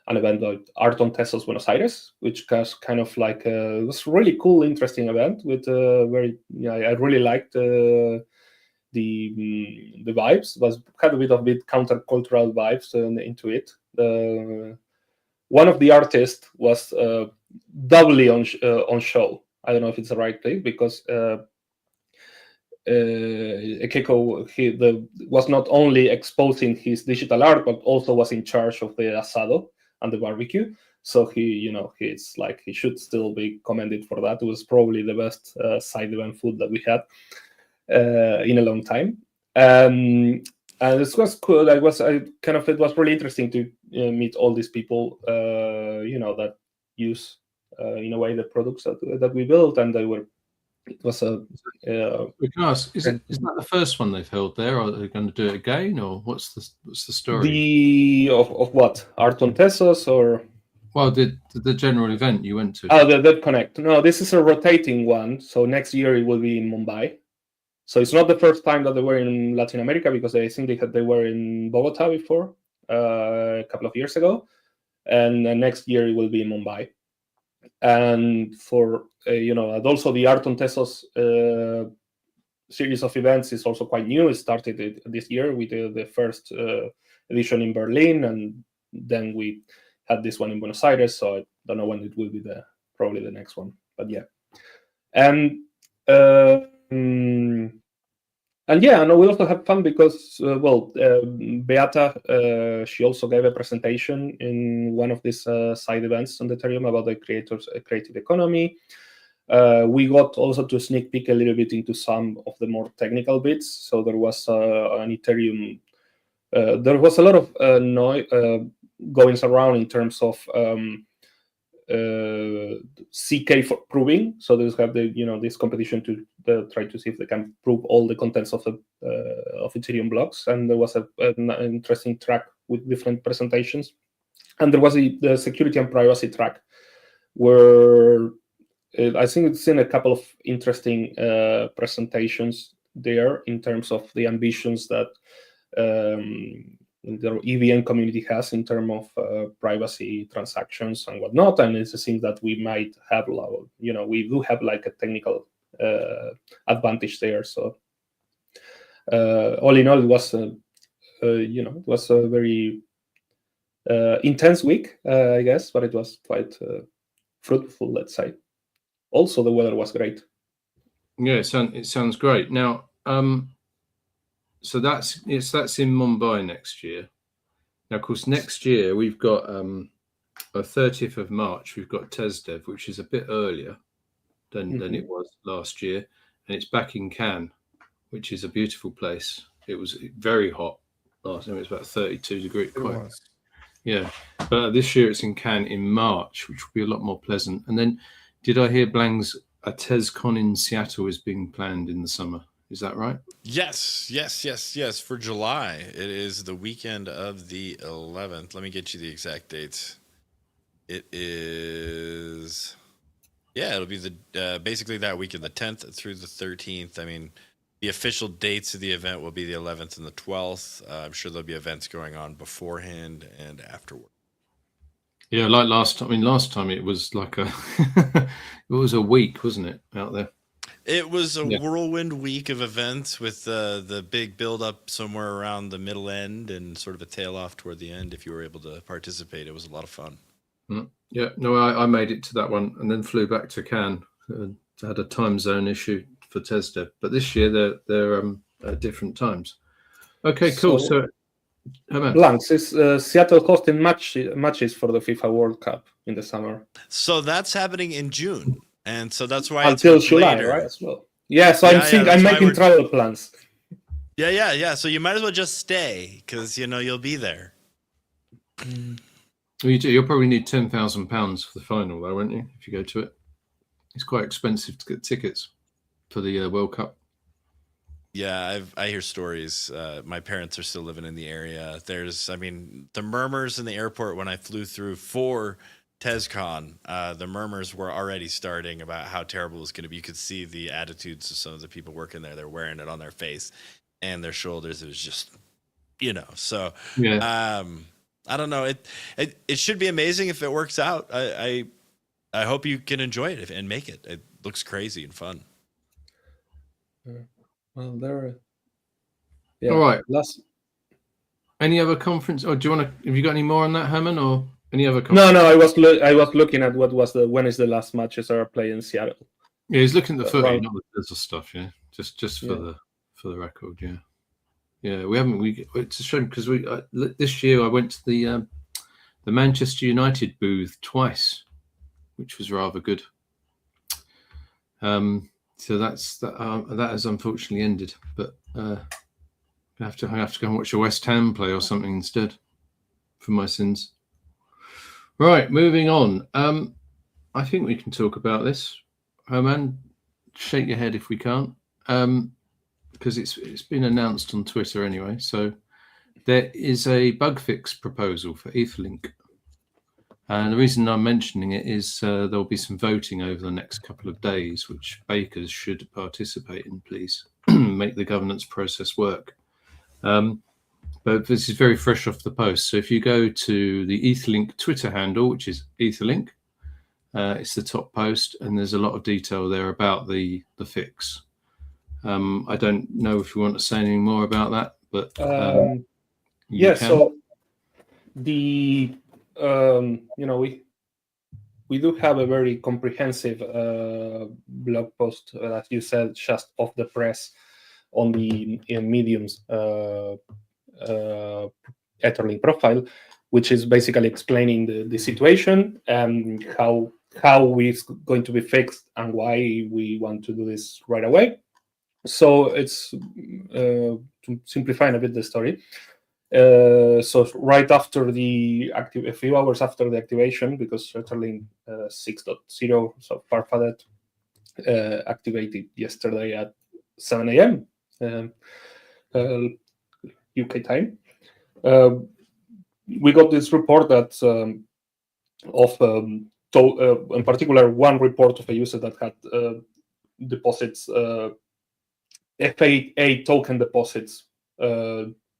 event like Art on Tezos Buenos Aires, which was kind of like it was a really cool, interesting event with I really liked the vibes. Had a bit countercultural vibes into it. One of the artists was doubly on show. I don't know if it's the right place, because Ekeko was not only exposing his digital art, but also was in charge of the asado and the barbecue. So he's like, he should still be commended for that. It was probably the best side event food that we had in a long time. And this was cool. It was really interesting to meet all these people, that use in a way the products that we built, and it was a. We can ask: is that the first one they've held there? Are they going to do it again, or what's the story? Of what, Art on Tezos, or? Well, the general event you went to. Oh, the Connect. No, this is a rotating one. So next year it will be in Mumbai. So it's not the first time that they were in Latin America, because I think they were in Bogota before, a couple of years ago, and next year it will be in Mumbai. And for and also the Art on Tezos series of events is also quite new. It started this year with the first edition in Berlin, and then we had this one in Buenos Aires. So I don't know when it will be probably the next one, but yeah. And we also had fun because, Beata, she also gave a presentation in one of these side events on the Ethereum about the creative economy. We got also to sneak peek a little bit into some of the more technical bits. So there was an Ethereum, there was a lot of noise goings around in terms of CK for proving. So they have this competition to try to see if they can prove all the contents of Ethereum blocks. And there was an interesting track with different presentations. And there was the security and privacy track, where I think it's in a couple of interesting presentations there in terms of the ambitions that the EVM community has in terms of privacy, transactions, and whatnot. And it seems that we might have, we do have like a technical advantage there. So all in all, it was, it was a very intense week, I guess, but it was quite fruitful, let's say. Also, the weather was great. Yeah, it sounds great. Now, so that's in Mumbai next year. Now, of course, next year we've got a 30th of March. We've got TezDev, which is a bit earlier than it was last year, and it's back in Cannes, which is a beautiful place. It was very hot last time. It was about 32 degrees. Yeah, but this year it's in Cannes in March, which will be a lot more pleasant. And then, did I hear Blangs, a TezCon in Seattle is being planned in the summer? Is that right? Yes. For July, it is the weekend of the 11th. Let me get you the exact dates. It is, it'll be the basically that weekend, the 10th through the 13th. I mean, the official dates of the event will be the 11th and the 12th. I'm sure there'll be events going on beforehand and afterward. Yeah, like last time. I mean, last time it was like it was a week, wasn't it, out there? It was a whirlwind week of events with the big build up somewhere around the middle end and sort of a tail off toward the end. If you were able to participate, it was a lot of fun. Yeah, no, I made it to that one and then flew back to Cannes. Had a time zone issue for TezDev, but this year they're at different times. Okay, cool. So Blanks, is Seattle hosting matches for the FIFA World Cup in the summer? So that's happening in June. And so that's why until July, later. Right? As well. Yeah, so I'm making travel plans. Yeah. So you might as well just stay because you'll be there. Well, you'll probably need £10,000 for the final, though, won't you? If you go to it, it's quite expensive to get tickets for the World Cup. Yeah, I hear stories. My parents are still living in the area. The murmurs in the airport when I flew through for TezCon, the murmurs were already starting about how terrible it was going to be. You could see the attitudes of some of the people working there. They're wearing it on their face and their shoulders. It was just, so yeah. I don't know. It should be amazing if it works out. I hope you can enjoy it and make it. It looks crazy and fun. Well, there. Yeah. All right. Any other conference? Or do you want to? Have you got any more on that, Herman, or any other conference? No. I was looking at when is the last matches are playing in Seattle. Yeah, he's looking at the footage, not the Tezos stuff. Yeah, just for the record. Yeah. Yeah, we haven't. It's a shame because this year I went to the Manchester United booth twice, which was rather good. So that has unfortunately ended. But I have to go and watch a West Ham play or something instead for my sins. Right, moving on. I think we can talk about this. Herman, shake your head if we can't. Because it's been announced on Twitter anyway. So there is a bug fix proposal for Etherlink. And the reason I'm mentioning it is there'll be some voting over the next couple of days, which bakers should participate in, please. Make the governance process work. But this is very fresh off the post. So if you go to the Etherlink Twitter handle, which is Etherlink, it's the top post, and there's a lot of detail there about the fix. I don't know if you want to say anything more about that, but so the we do have a very comprehensive blog post, as you said, just off the press on the Medium's Etherlink profile, which is basically explaining the situation and how it's going to be fixed and why we want to do this right away. So it's to simplify a bit the story. So right after a few hours after the activation, because Etherlink 6.0, so Farfadet, activated yesterday at 7 a.m. UK time. We got this report that in particular one report of a user that had deposits, FAA token deposits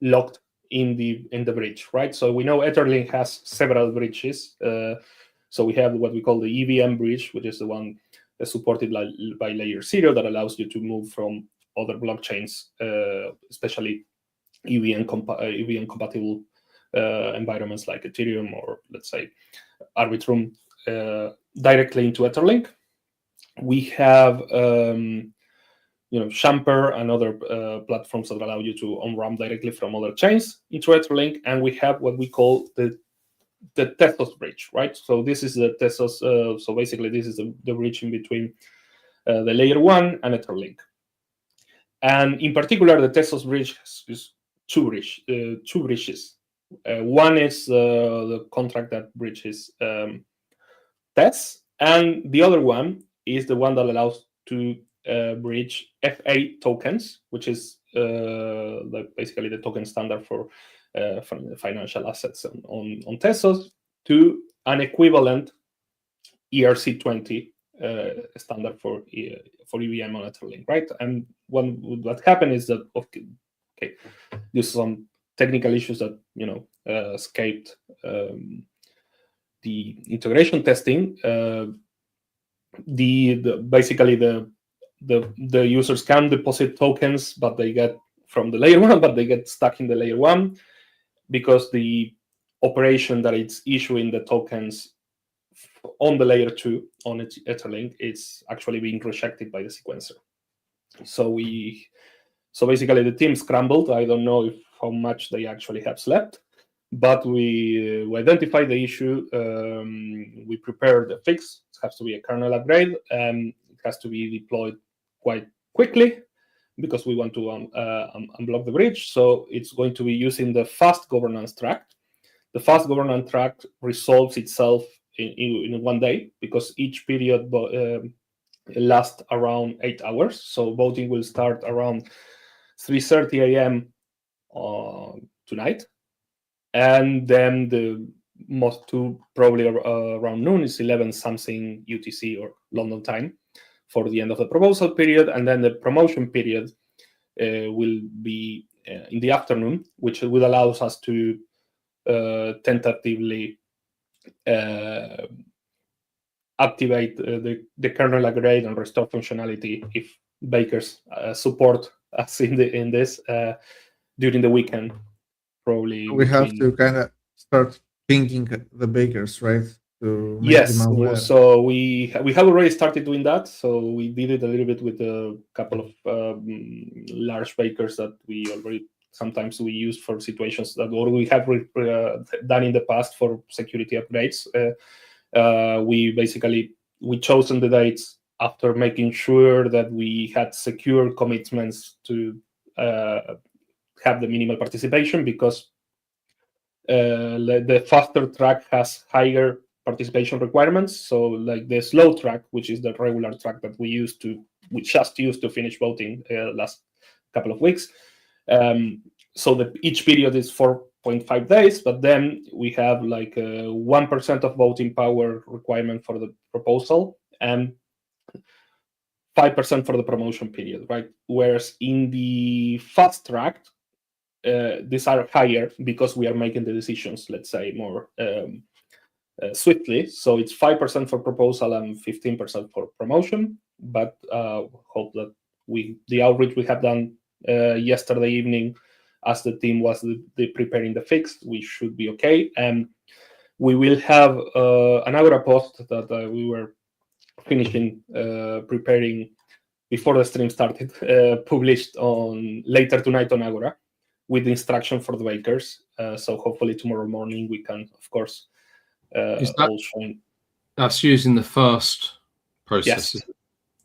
locked in the bridge, right? So we know Etherlink has several bridges. So we have what we call the EVM bridge, which is the one that's supported by layer 0 that allows you to move from other blockchains, especially EVM compatible environments like Ethereum or, let's say, Arbitrum, directly into Etherlink. We have Champer and other platforms that allow you to on-ramp directly from other chains into Etherlink, and we have what we call the Tezos bridge, right? So this is the Tezos. So basically, this is the bridge in between the layer 1 and Etherlink. And in particular, the Tezos bridge is two bridges. One is the contract that bridges Tez, and the other one is the one that allows to bridge FA tokens, which is basically the token standard for financial assets on Tezos, to an equivalent ERC20 standard for EVM on Etherlink, right? And what happened is that there's some technical issues that escaped the integration testing. Basically the users can deposit tokens, but they get from the layer 1, but they get stuck in the layer 1 because the operation that it's issuing the tokens on the layer 2 on Etherlink, it's actually being rejected by the sequencer. So basically the team scrambled. I don't know how much they actually have slept, but we identified the issue. We prepared the fix. It has to be a kernel upgrade, and it has to be deployed quite quickly because we want to unblock the bridge. So it's going to be using the fast governance track. The fast governance track resolves itself in 1 day because each period lasts around 8 hours. So voting will start around 3:30 a.m. Tonight, and then the most probably around noon is 11 something UTC or London time for the end of the proposal period, and then the promotion period will be in the afternoon, which will allow us to tentatively activate the kernel upgrade and restore functionality if bakers support us in this during the weekend. Probably we have to kind of start pinging the bakers, right? To make yes, them aware. so we have already started doing that. So we did it a little bit with a couple of large bakers that we already sometimes we use for situations that or we have done in the past for security upgrades. We chosen the dates after making sure that we had secure commitments to have the minimal participation, because the faster track has higher participation requirements. So like the slow track, which is the regular track that we just used to finish voting last couple of weeks. So each period is 4.5 days, but then we have like 1% of voting power requirement for the proposal and 5% for the promotion period, right? Whereas in the fast track, these are higher because we are making the decisions, let's say, more swiftly. So it's 5% for proposal and 15% for promotion. But hope that the outreach we have done yesterday evening, as the team was preparing the fix, we should be okay. And we will have an Agora post that we were finishing preparing before the stream started, published on later tonight on Agora, with the instruction for the bakers. So hopefully tomorrow morning we can, of course, that's using the fast process. Yes.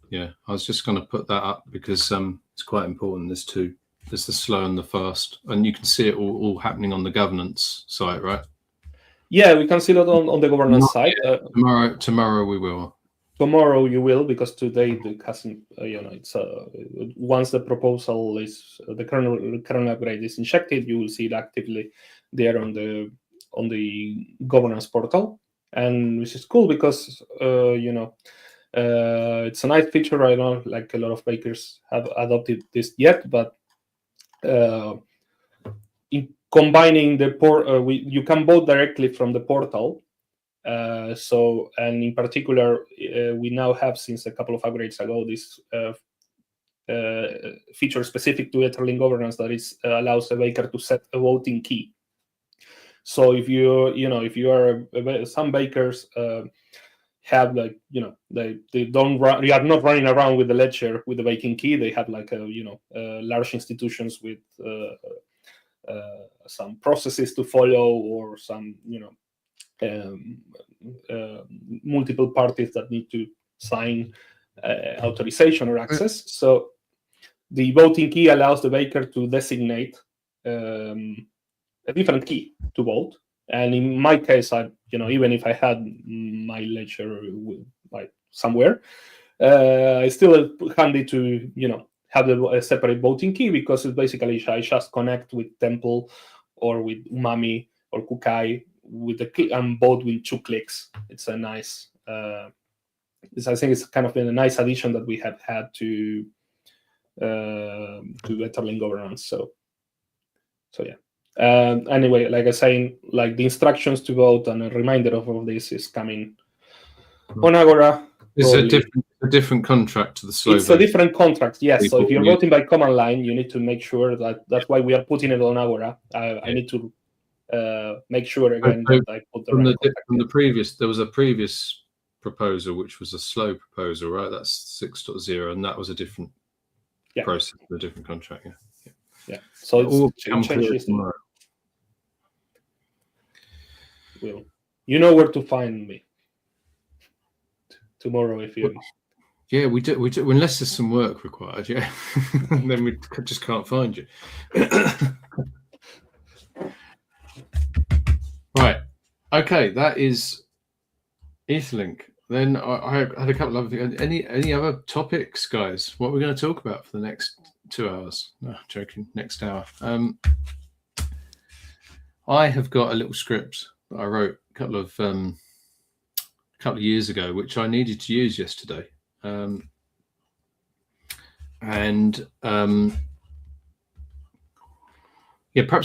Yeah, I was just going to put that up because it's quite important. There's two. There's the slow and the fast, and you can see it all happening on the governance site, right? Yeah, we can see that on the governance side. Tomorrow we will. Tomorrow you will, because today it hasn't. It's once the proposal is the kernel upgrade is injected, you will see it actively there on the governance portal, and which is cool because it's a nice feature. I don't like a lot of bakers have adopted this yet, but in combining the port. You can vote directly from the portal. So, and in particular, we now have, since a couple of upgrades ago, this feature specific to Etherlink governance that is allows a baker to set a voting key. So if if you are some bakers have like they don't run, they are not running around with the ledger with the baking key. They have like large institutions with some processes to follow, or some multiple parties that need to sign authorization or access. So the voting key allows the baker to designate a different key to vote. And in my case, even if I had my ledger like somewhere, it's still handy to have a separate voting key, because it's basically I just connect with Temple or with Umami or Kukai with the click and vote with 2 clicks. It's a nice. I think it's kind of been a nice addition that we have had to Etherlink governance. So yeah. Anyway, like I was saying, like the instructions to vote and a reminder of all this is coming on Agora. It's a different contract to the slow. It's a different contract, yes. So if you're voting by command line, you need to make sure that's why we are putting it on Agora. I need to make sure again that I put the right contract. From the previous, there was a previous proposal which was a slow proposal, right? That's 6.0, and that was a different process, a different contract. Yeah. So it's all changes tomorrow. Well, you know where to find me tomorrow if you. Yeah, we do. Unless there's some work required, then we just can't find you. Right. Okay, that is Etherlink. Then I had a couple of other things. Any other topics, guys? What we're going to talk about for the next 2 hours? No, joking. Next hour. I have got a little script that I wrote a couple of years ago, which I needed to use yesterday. Perhaps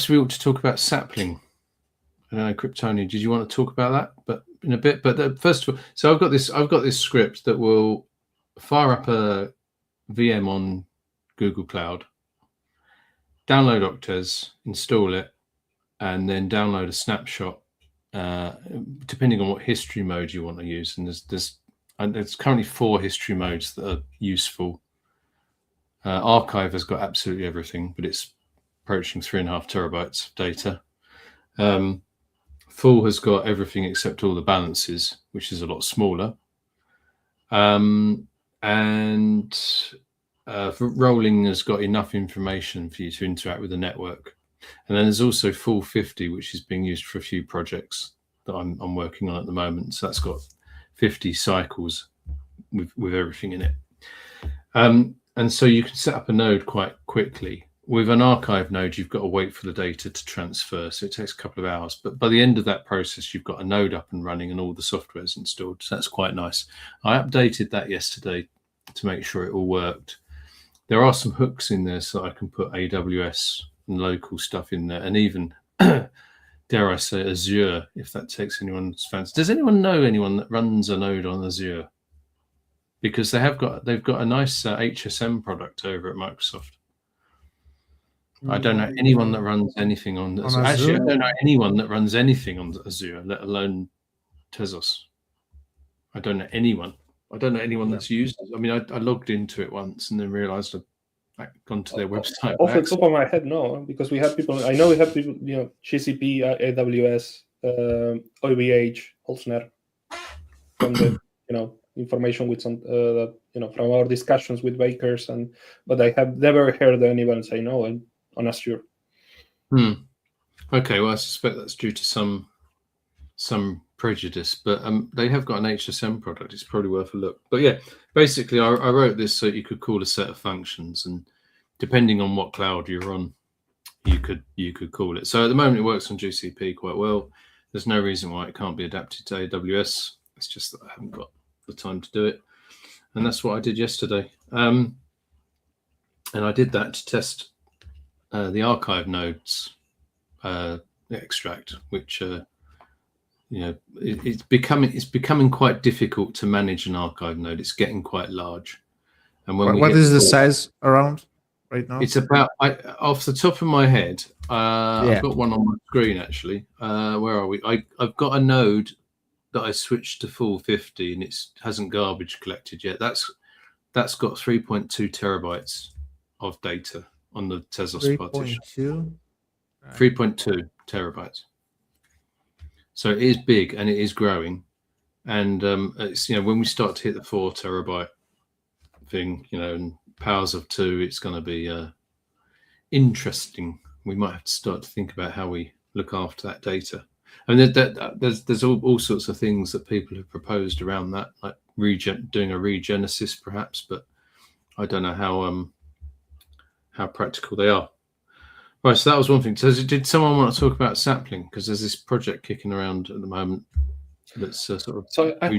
we ought to talk about sapling. I don't know, Cryptonio, did you want to talk about that? But in a bit. But first of all, so I've got this script that will fire up a VM on Google Cloud, download Octez, install it, and then download a snapshot, depending on what history mode you want to use. And there's currently 4 history modes that are useful. Archive has got absolutely everything, but it's approaching 3.5 terabytes of data. Full has got everything except all the balances, which is a lot smaller. Rolling has got enough information for you to interact with the network. And then there's also Full 50, which is being used for a few projects that I'm working on at the moment. So that's got 50 cycles with everything in it. And so you can set up a node quite quickly. With an archive node, you've got to wait for the data to transfer. So it takes a couple of hours. But by the end of that process, you've got a node up and running and all the software is installed. So that's quite nice. I updated that yesterday to make sure it all worked. There are some hooks in there so I can put AWS and local stuff in there. And even, dare I say, Azure, if that takes anyone's fancy. Does anyone know anyone that runs a node on Azure? Because they've got a nice HSM product over at Microsoft. I don't know anyone that runs anything on Azure. Actually, I don't know anyone that runs anything on Azure, let alone Tezos. I don't know anyone. I don't know anyone that's used it. I mean, I logged into it once and then realized I'd gone to their website. Off the top of my head, no, because we have people. I know we have people. GCP, AWS, OVH, Holzner, from the information with some from our discussions with bakers, but I have never heard anyone say no on Azure. Okay, well, I suspect that's due to some prejudice, but they have got an HSM product. It's probably worth a look. But yeah, basically, I wrote this so you could call a set of functions, and depending on what cloud you're on, you could call it. So at the moment, it works on GCP quite well. There's no reason why it can't be adapted to AWS. It's just that I haven't got the time to do it, and that's what I did yesterday. And I did that to test the archive nodes extract, which it's becoming quite difficult to manage an archive node. It's getting quite large, and when What is the size around right now? It's about off the top of my head. I've got one on my screen actually. Where are we? I've got a node that I switched to full 50, and it hasn't garbage collected yet. That's got 3.2 terabytes of data on the Tezos partition. 3.2 terabytes. So it is big and it is growing, and it's when we start to hit the 4 terabyte thing, and powers of 2, it's going to be interesting. We might have to start to think about how we look after that data. And there's all sorts of things that people have proposed around that, like doing a regenesis perhaps, but I don't know how practical they are. Right, so that was one thing. So did someone want to talk about sapling? Because there's this project kicking around at the moment that's sort of. So I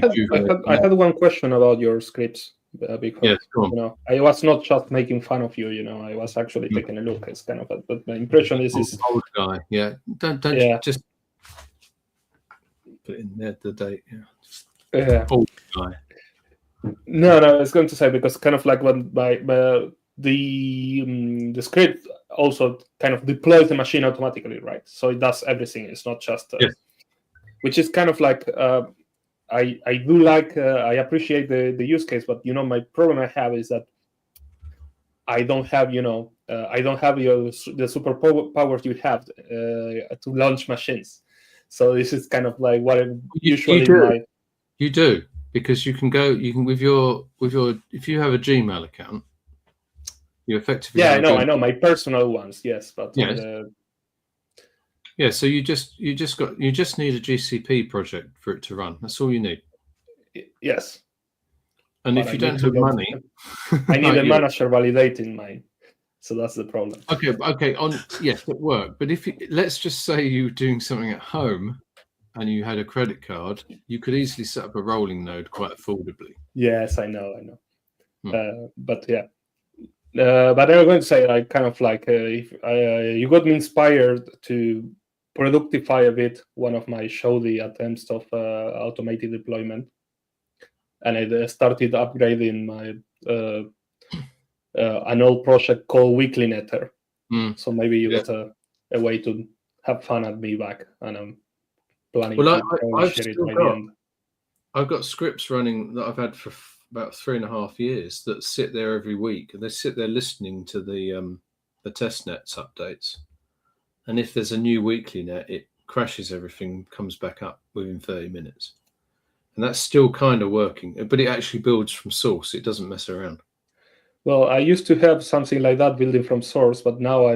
had one question about your scripts. Because yes, go on. I was not just making fun of you. I was actually taking a look. It's kind of but my impression is old guy. Yeah, don't just put in there the date. Yeah, old guy. No, I was going to say, because kind of like when the script also kind of deploys the machine automatically, right? So it does everything. It's not just yes. Which is kind of like. I do like, I appreciate the use case, but my problem I have is that I don't have, I don't have the superpowers you have to launch machines. So this is kind of like what usually you do, because you can with your if you have a Gmail account, you effectively I know my personal ones, yes, but yes. So you just need a GCP project for it to run. That's all you need. Yes. And if you don't have money, I need a manager validating mine. So that's the problem. Okay. Yes, at work. But let's just say you were doing something at home and you had a credit card, you could easily set up a rolling node quite affordably. Yes, I know. But yeah. But I was going to say, like, kind of like, if you got me inspired to productify a bit one of my shoddy attempts of automated deployment, and I started upgrading my an old project called Weekly Netter. So maybe you got a way to have fun at me back, and I'm planning to share it by the end. I've got scripts running that I've had for about 3.5 years that sit there every week, and they sit there listening to the testnets updates. And if there's a new weekly net, it crashes everything, comes back up within 30 minutes. And that's still kind of working, but it actually builds from source. It doesn't mess around. Well, I used to have something like that building from source, but now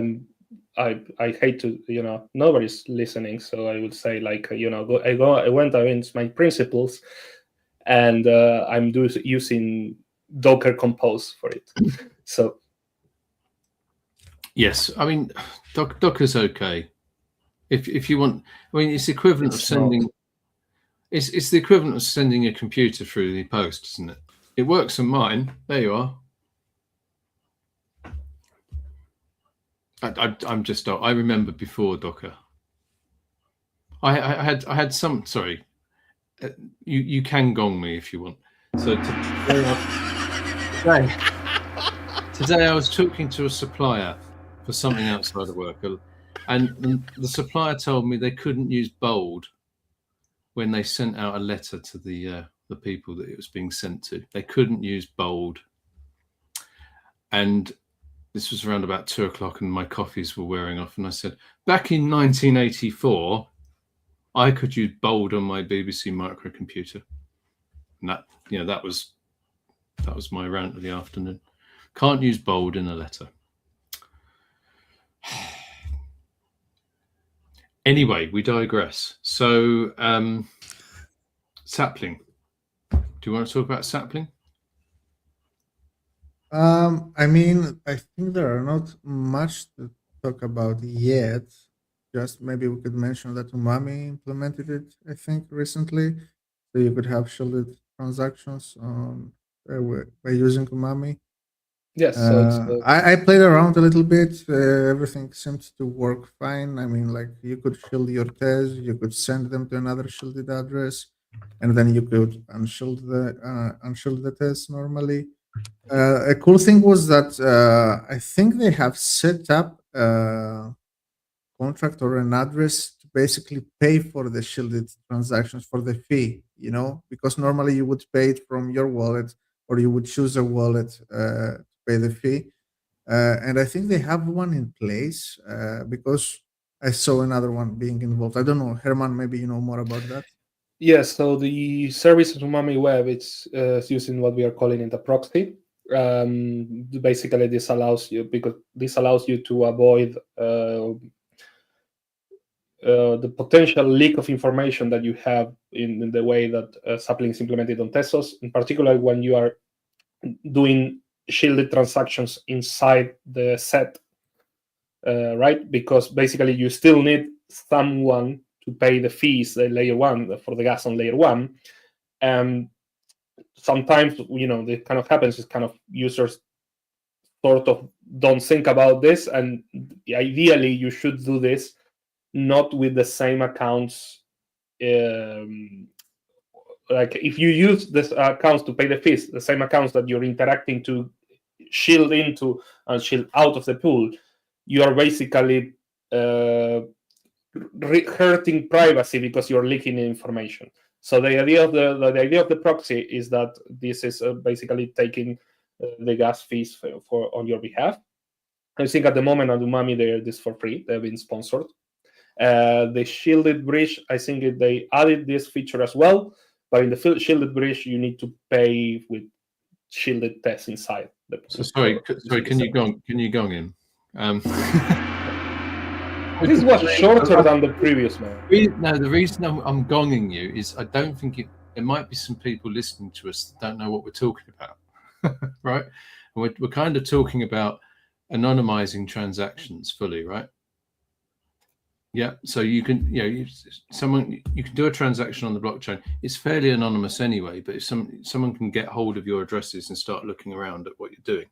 I hate to, nobody's listening. So I would say, like, I went against my principles, and I'm using Docker Compose for it. So. Yes, I mean, Docker's okay. If you want, I mean, it's the equivalent of sending. It's the equivalent of sending a computer through the post, isn't it? It works on mine. There you are. I remember before Docker. I had some. Sorry, you can gong me if you want. So today I was talking to a supplier for something outside of work, and the supplier told me they couldn't use bold when they sent out a letter to the people that it was being sent to. They couldn't use bold, and this was around about 2:00, and my coffees were wearing off. And I said, back in 1984, I could use bold on my BBC microcomputer, and that was my rant of the afternoon. Can't use bold in a letter. Anyway, we digress. So, sapling. Do you want to talk about sapling? I mean, I think there are not much to talk about yet. Just maybe we could mention that Umami implemented it, I think, recently. So you could have shielded transactions by using Umami. Yes, so it's, I played around a little bit. Everything seems to work fine. I mean, like you could shield your Tez, you could send them to another shielded address, and then you could unshield the Tez normally. A cool thing was that I think they have set up a contract or an address to basically pay for the shielded transactions for the fee. Because normally you would pay it from your wallet, or you would choose a wallet to pay the fee. And I think they have one in place because I saw another one being involved. I don't know, Germán, maybe you know more about that. yes, so the service of Umami Web, it's using what we are calling it a proxy. Basically, this allows you to avoid the potential leak of information that you have in the way that Sapling is implemented on Tezos, in particular when you are doing shielded transactions inside the set, right? Because basically you still need someone to pay the fees, the layer one, for the gas on layer one. And sometimes, this kind of happens is kind of users sort of don't think about this. And ideally, you should do this not with the same accounts. Like if you use this accounts to pay the fees, the same accounts that you're interacting to shield into and shield out of the pool, you are basically hurting privacy because you're leaking information. So the idea of the proxy is that this is basically taking the gas fees for on your behalf. I think at the moment on Umami they're this for free. They've been sponsored. The shielded bridge, I think they added this feature as well, but in the shielded bridge you need to pay with shielded tests inside. So sorry, can you go in? This was shorter than the previous one. No, the reason I'm gonging you is I don't think there might be some people listening to us that don't know what we're talking about, right? And we're kind of talking about anonymizing transactions fully, right? Yeah, so you can, you can do a transaction on the blockchain. It's fairly anonymous anyway, but if someone can get hold of your addresses and start looking around at what you're doing,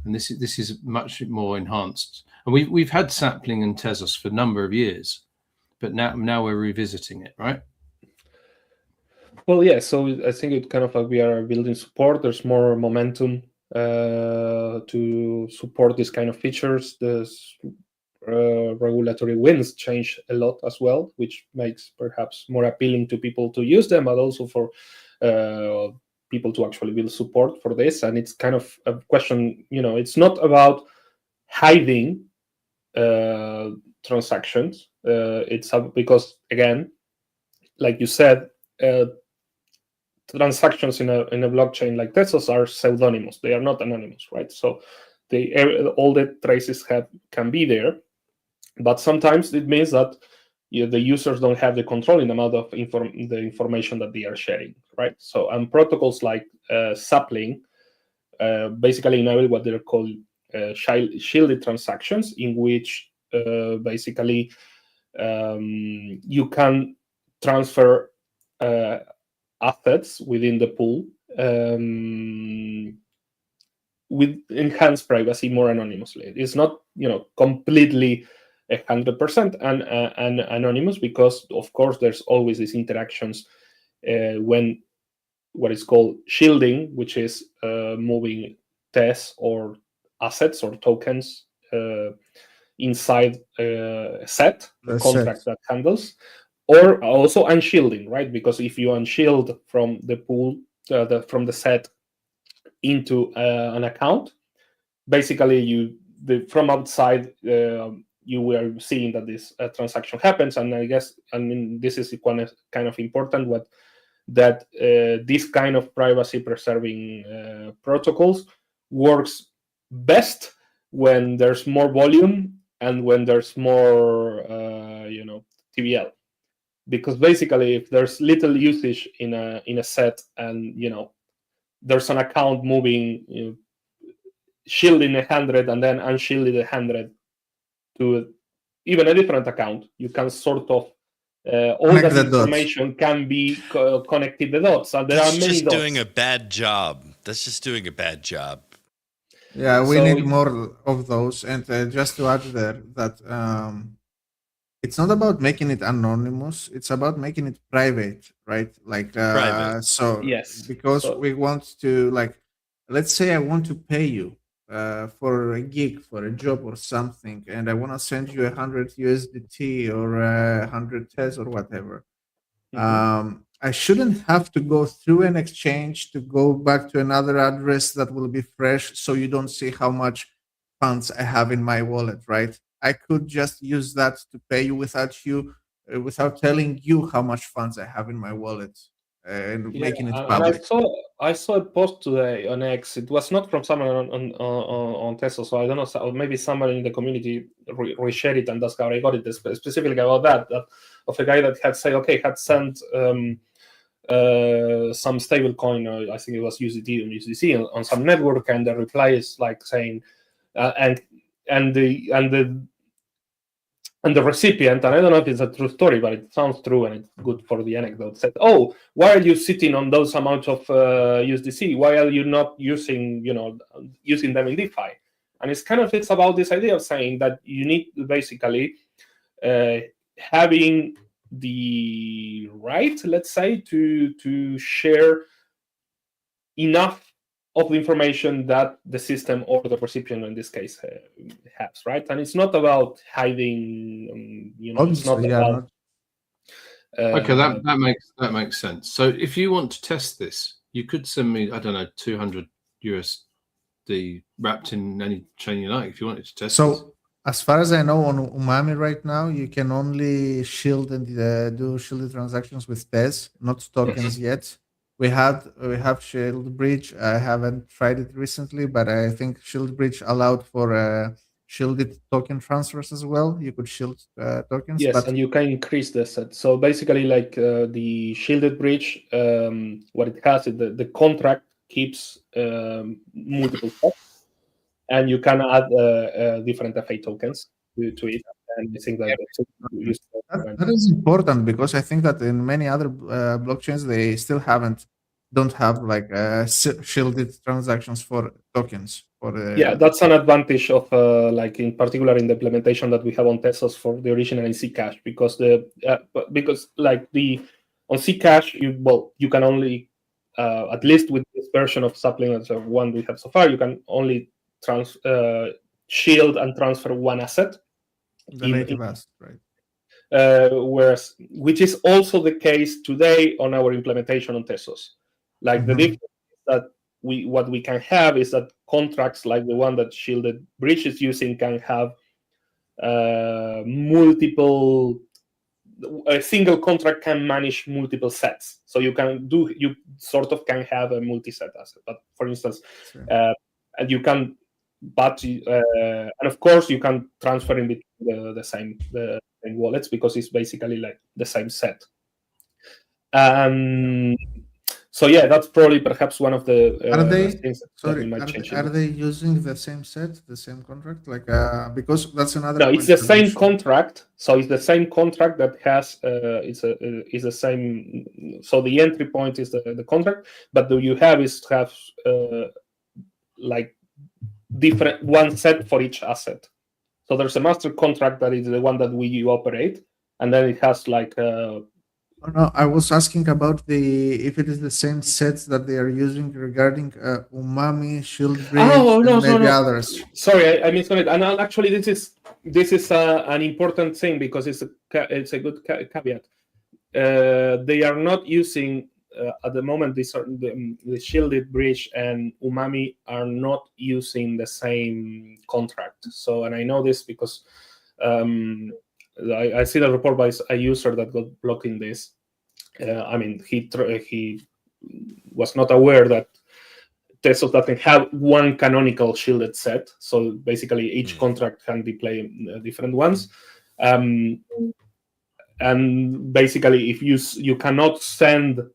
and this is much more enhanced. And we've had Sapling and Tezos for a number of years, but now we're revisiting it, right? Well, yeah. So I think it's kind of like we are building support. There's more momentum to support these kind of features. There's regulatory winds change a lot as well, which makes perhaps more appealing to people to use them, but also for people to actually build support for this. And it's kind of a question, it's not about hiding transactions. It's because, again, like you said, transactions in a blockchain like Tezos are pseudonymous. They are not anonymous, right? So all the traces can be there. But sometimes it means that the users don't have the controlling amount of the information that they are sharing, right? So, and protocols like Sapling basically enable what they're called shielded transactions, in which basically you can transfer assets within the pool with enhanced privacy more anonymously. It's not, completely 100% and anonymous, because of course there's always these interactions when what is called shielding, which is moving tests or assets or tokens inside a set, the contract that handles, or also unshielding, right? Because if you unshield from the pool, from the set into an account, basically from outside you were seeing that this transaction happens. And I guess, this is kind of important, that this kind of privacy preserving protocols works best when there's more volume and when there's more TVL. Because basically, if there's little usage in a set, and there's an account moving, shielding 100 and then unshielding 100 to even a different account, you can sort of all that information can be connected the dots. And there are many dots. Doing a bad job. That's just doing a bad job. Yeah, we So need more of those. And just to add there that it's not about making it anonymous, it's about making it private, right? Like Private. so yes, because so we want to, like, let's say I want to pay you for a gig, for a job or something, and I want to send you 100 USDT or 100 TES or whatever. I shouldn't have to go through an exchange to go back to another address that will be fresh, so you don't see how much funds I have in my wallet, right? I could just use that to pay you without telling you how much funds I have in my wallet and yeah, making it and public. I saw a post today on X. It was not from someone on Tezos, so I don't know. Or maybe someone in the community reshared it, and that's how I got it. Specifically about that of a guy that had sent some stable coin, I think it was USDC on some network, and the reply is like saying, and the recipient, and I don't know if it's a true story, but it sounds true and it's good for the anecdote, said, "Oh, why are you sitting on those amounts of USDC? Why are you not using them in DeFi?" And it's about this idea of saying that you need to basically having the right, let's say, to share enough of the information that the system or the recipient in this case has, right? And it's not about hiding, it's not Obviously, yeah, about. Okay, that makes sense. So if you want to test this, you could send me, I don't know, 200 USD wrapped in any chain you like if you wanted to test this. So as far as I know, on Umami right now, you can only shield and do shielded transactions with TES, not tokens yet. We have Shield Bridge. I haven't tried it recently, but I think Shield Bridge allowed for shielded token transfers as well. You could shield tokens. Yes, but and you can increase the set. So basically, like the shielded bridge, what it has is the contract keeps multiple sets, and you can add different FA tokens to it. And I think that that is important because I think that in many other blockchains they still don't have like shielded transactions for tokens. Yeah, that's an advantage of like in particular in the implementation that we have on Tezos for the original in Zcash, because on Zcash you can only at least with this version of supplements of one we have so far, you can only shield and transfer one asset. The native asset, right? Whereas, which is also the case today on our implementation on Tezos. Like the difference is that what we can have is that contracts like the one that Shielded Bridge is using can have multiple. A single contract can manage multiple sets, so you sort of can have a multi-set asset. But for instance, and you can, and of course you can transfer in between the same wallets because it's basically like the same set. So yeah, that's probably perhaps one of the things that we might change. Are they using the same set, the same contract? Like because that's another. No, it's the same contract. So it's the same contract that has is the same. So the entry point is the contract, but what you have is to have like different one set for each asset. So there's a master contract that is the one that we operate, and then it has like. Oh, no, I was asking about if it is the same sets that they are using regarding Umami, Shield Bridge, and maybe others. Sorry, I missed it. And actually, this is an important thing because it's a good caveat. They are not using at the moment. The Shielded Bridge and Umami are not using the same contract. So, and I know this because. I see the report by a user that got blocked in this. I mean, he was not aware that Tezos doesn't have one canonical shielded set. So basically, each contract can display different ones. And basically, if you cannot send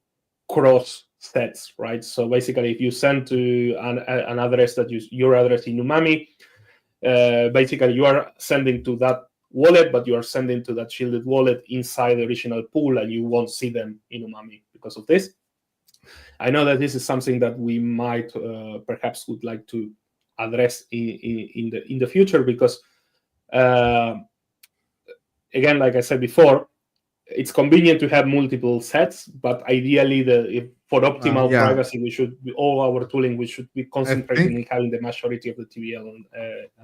cross sets, right? So basically, if you send to an address that your address in Umami, basically you are sending to that wallet, but you are sending to that shielded wallet inside the original pool, and you won't see them in Umami because of this. I know that this is something that we might perhaps would like to address in the future, because again, like I said before, it's convenient to have multiple sets, but ideally, for optimal privacy, all our tooling we should be concentrating in having the majority of the TVL and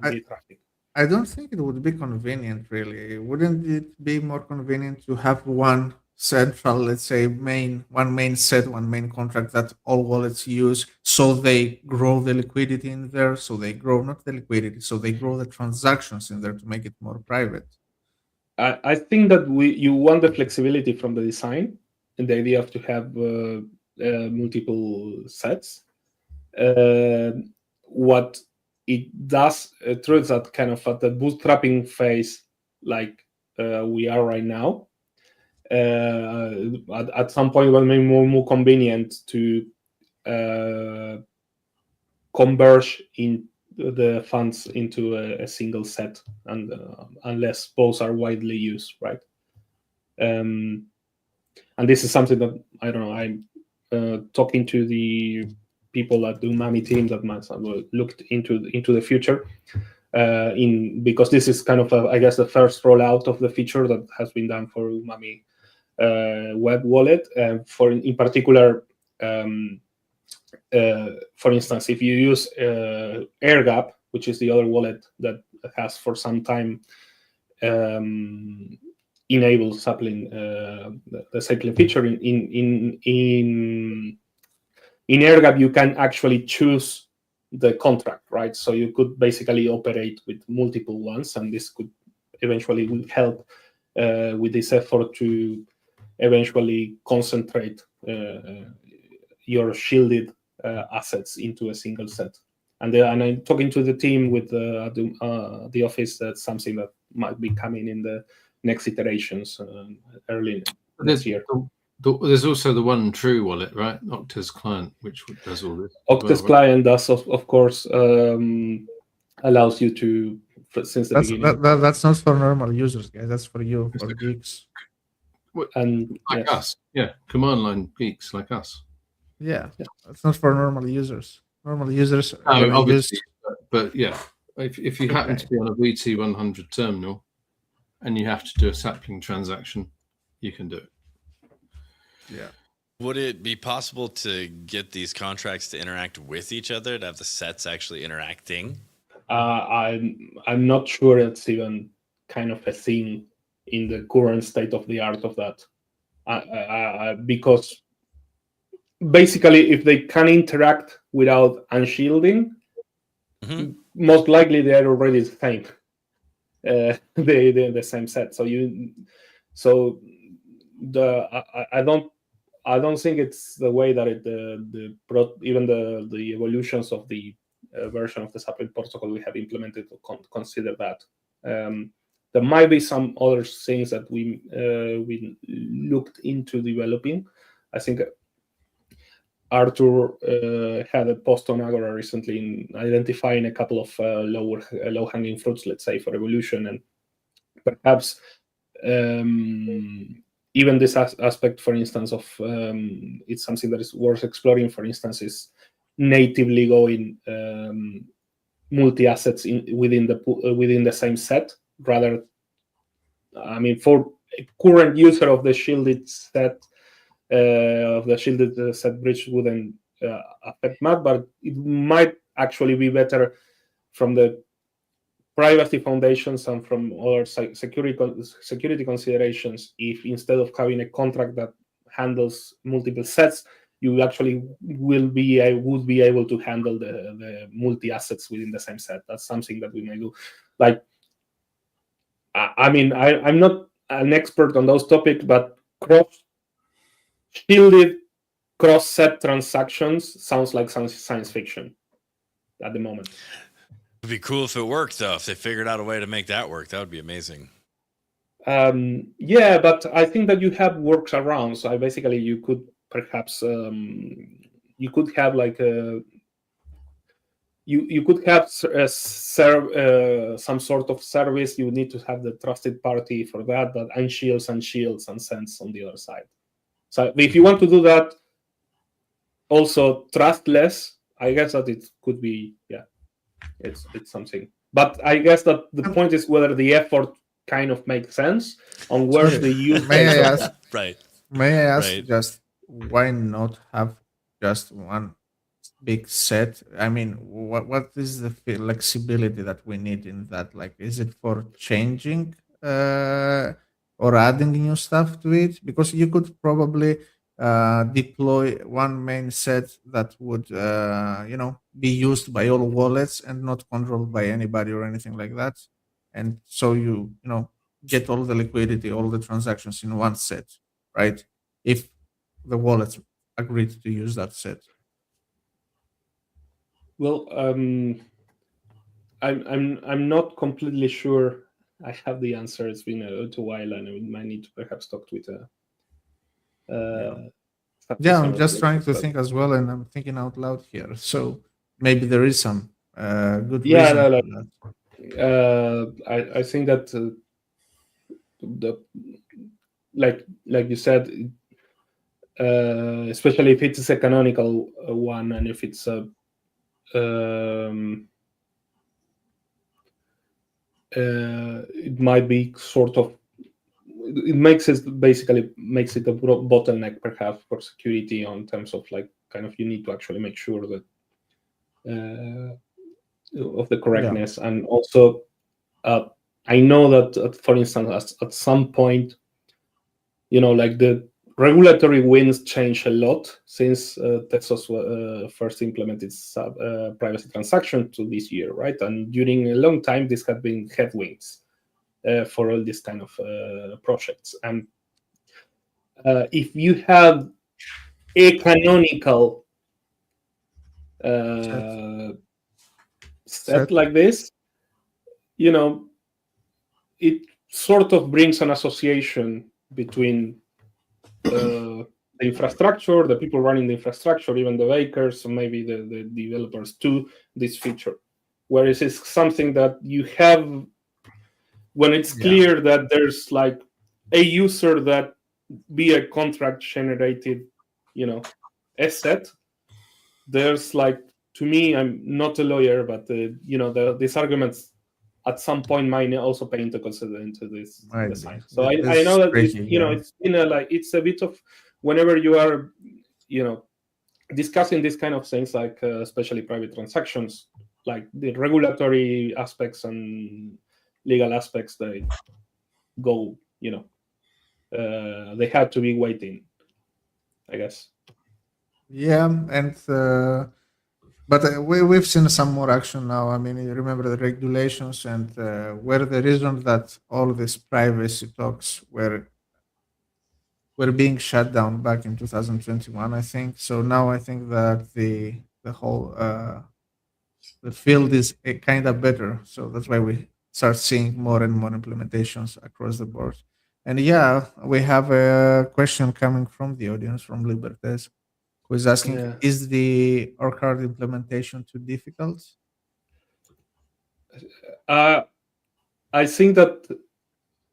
the traffic. I don't think it would be convenient, really. Wouldn't it be more convenient to have one central, let's say, one main set, one main contract that all wallets use, so they grow the liquidity in there, so they grow not the liquidity, so they grow the transactions in there to make it more private? I think that you want the flexibility from the design and the idea of to have multiple sets. What it does through that kind of at the bootstrapping phase, like we are right now, at some point it will be more convenient to converge in the funds into a single set, and unless both are widely used, right? And this is something that I don't know. I'm talking to the people at the Umami team that might have looked into the future, because this is kind of I guess the first rollout of the feature that has been done for Umami web wallet. In particular, for instance, if you use AirGap, which is the other wallet that has for some time enabled sapling, the sapling feature in AirGap, you can actually choose the contract, right? So you could basically operate with multiple ones, and this could eventually help with this effort to eventually concentrate your shielded assets into a single set. And I'm talking to the team with the office. That's something that might be coming in the next iterations early next year. There's also the one true wallet, right? Octa's client, which does all this. Octa's client does, of course, allows you to, since the beginning. That's not for normal users, guys. That's for you, for geeks. And like us, yeah, command line geeks like us. Yeah, it's not for normal users. Normal users. No, obviously, but yeah, if you happen to be on a VT100 terminal and you have to do a sapling transaction, you can do it. Yeah. Would it be possible to get these contracts to interact with each other, to have the sets actually interacting? I'm not sure it's even kind of a thing in the current state of the art of that, because basically, if they can interact without unshielding, most likely they are already the same. They're the same set. I don't think it's the way that even the evolutions of the version of the sapling protocol we have implemented to consider that. There might be some other things that we looked into developing. I think Arthur had a post on Agora recently in identifying a couple of low-hanging fruits, let's say, for evolution, and perhaps even this aspect, for instance, of it's something that is worth exploring. For instance, is natively going multi-assets within the same set, rather. I mean, for a current user of the shielded set. Of the shielded set bridge wouldn't affect much, but it might actually be better from the privacy foundations and from other security considerations if instead of having a contract that handles multiple sets, you actually would be able to handle the multi assets within the same set. That's something that we may do. Like, I mean, I'm not an expert on those topics, but shielded cross-set transactions sounds like science fiction at the moment. It'd be cool if it worked, though. If they figured out a way to make that work, that would be amazing. Yeah, but I think that you have workarounds. So basically, you could perhaps you could have like you could have some sort of service. You need to have the trusted party for that, but unshields and sends on the other side. So if you want to do that, also trustless, I guess that it could be, yeah. it's something. But I guess that the point is whether the effort kind of makes sense on where's the use May I case of ask? that. Right. May I ask Right. just why not have just one big set? I mean, what is the flexibility that we need in that? Like, is it for changing or adding new stuff to it? Because you could probably deploy one main set that would be used by all wallets and not controlled by anybody or anything like that. And so you get all the liquidity, all the transactions in one set, right? If the wallets agreed to use that set. Well, I'm not completely sure I have the answer. It's been a little while, and I might need to perhaps talk with Yeah, I'm just trying to think as well, and I'm thinking out loud here. So maybe there is some good reason for that. I think that the like you said, especially if it's a canonical one, and if it's a it might be sort of, it makes it a bottleneck perhaps for security on terms of like kind of you need to actually make sure that of the correctness. And also I know that for instance at some point, like the regulatory winds change a lot since Tezos first implemented privacy transaction to this year, right? And during a long time, this had been headwinds for all these kind of projects. And if you have a canonical set like this, it sort of brings an association between the infrastructure, the people running the infrastructure, even the bakers, and maybe the developers to this feature. Whereas it's something that you have when it's clear that there's like a user that via contract generated, asset. There's like, to me, I'm not a lawyer, but these arguments at some point might also pay into consideration into this design. So I know that it's it's a bit of whenever you are discussing these kind of things, like especially private transactions, like the regulatory aspects and legal aspects, they go they have to be waiting, I guess. And but we've seen some more action now. I mean, you remember the regulations and where the reason that all these privacy talks were being shut down back in 2021, I think. So now I think that the whole the field is kind of better. So that's why we start seeing more and more implementations across the board. And we have a question coming from the audience from Libertes, who is asking, is the org card implementation too difficult? I think that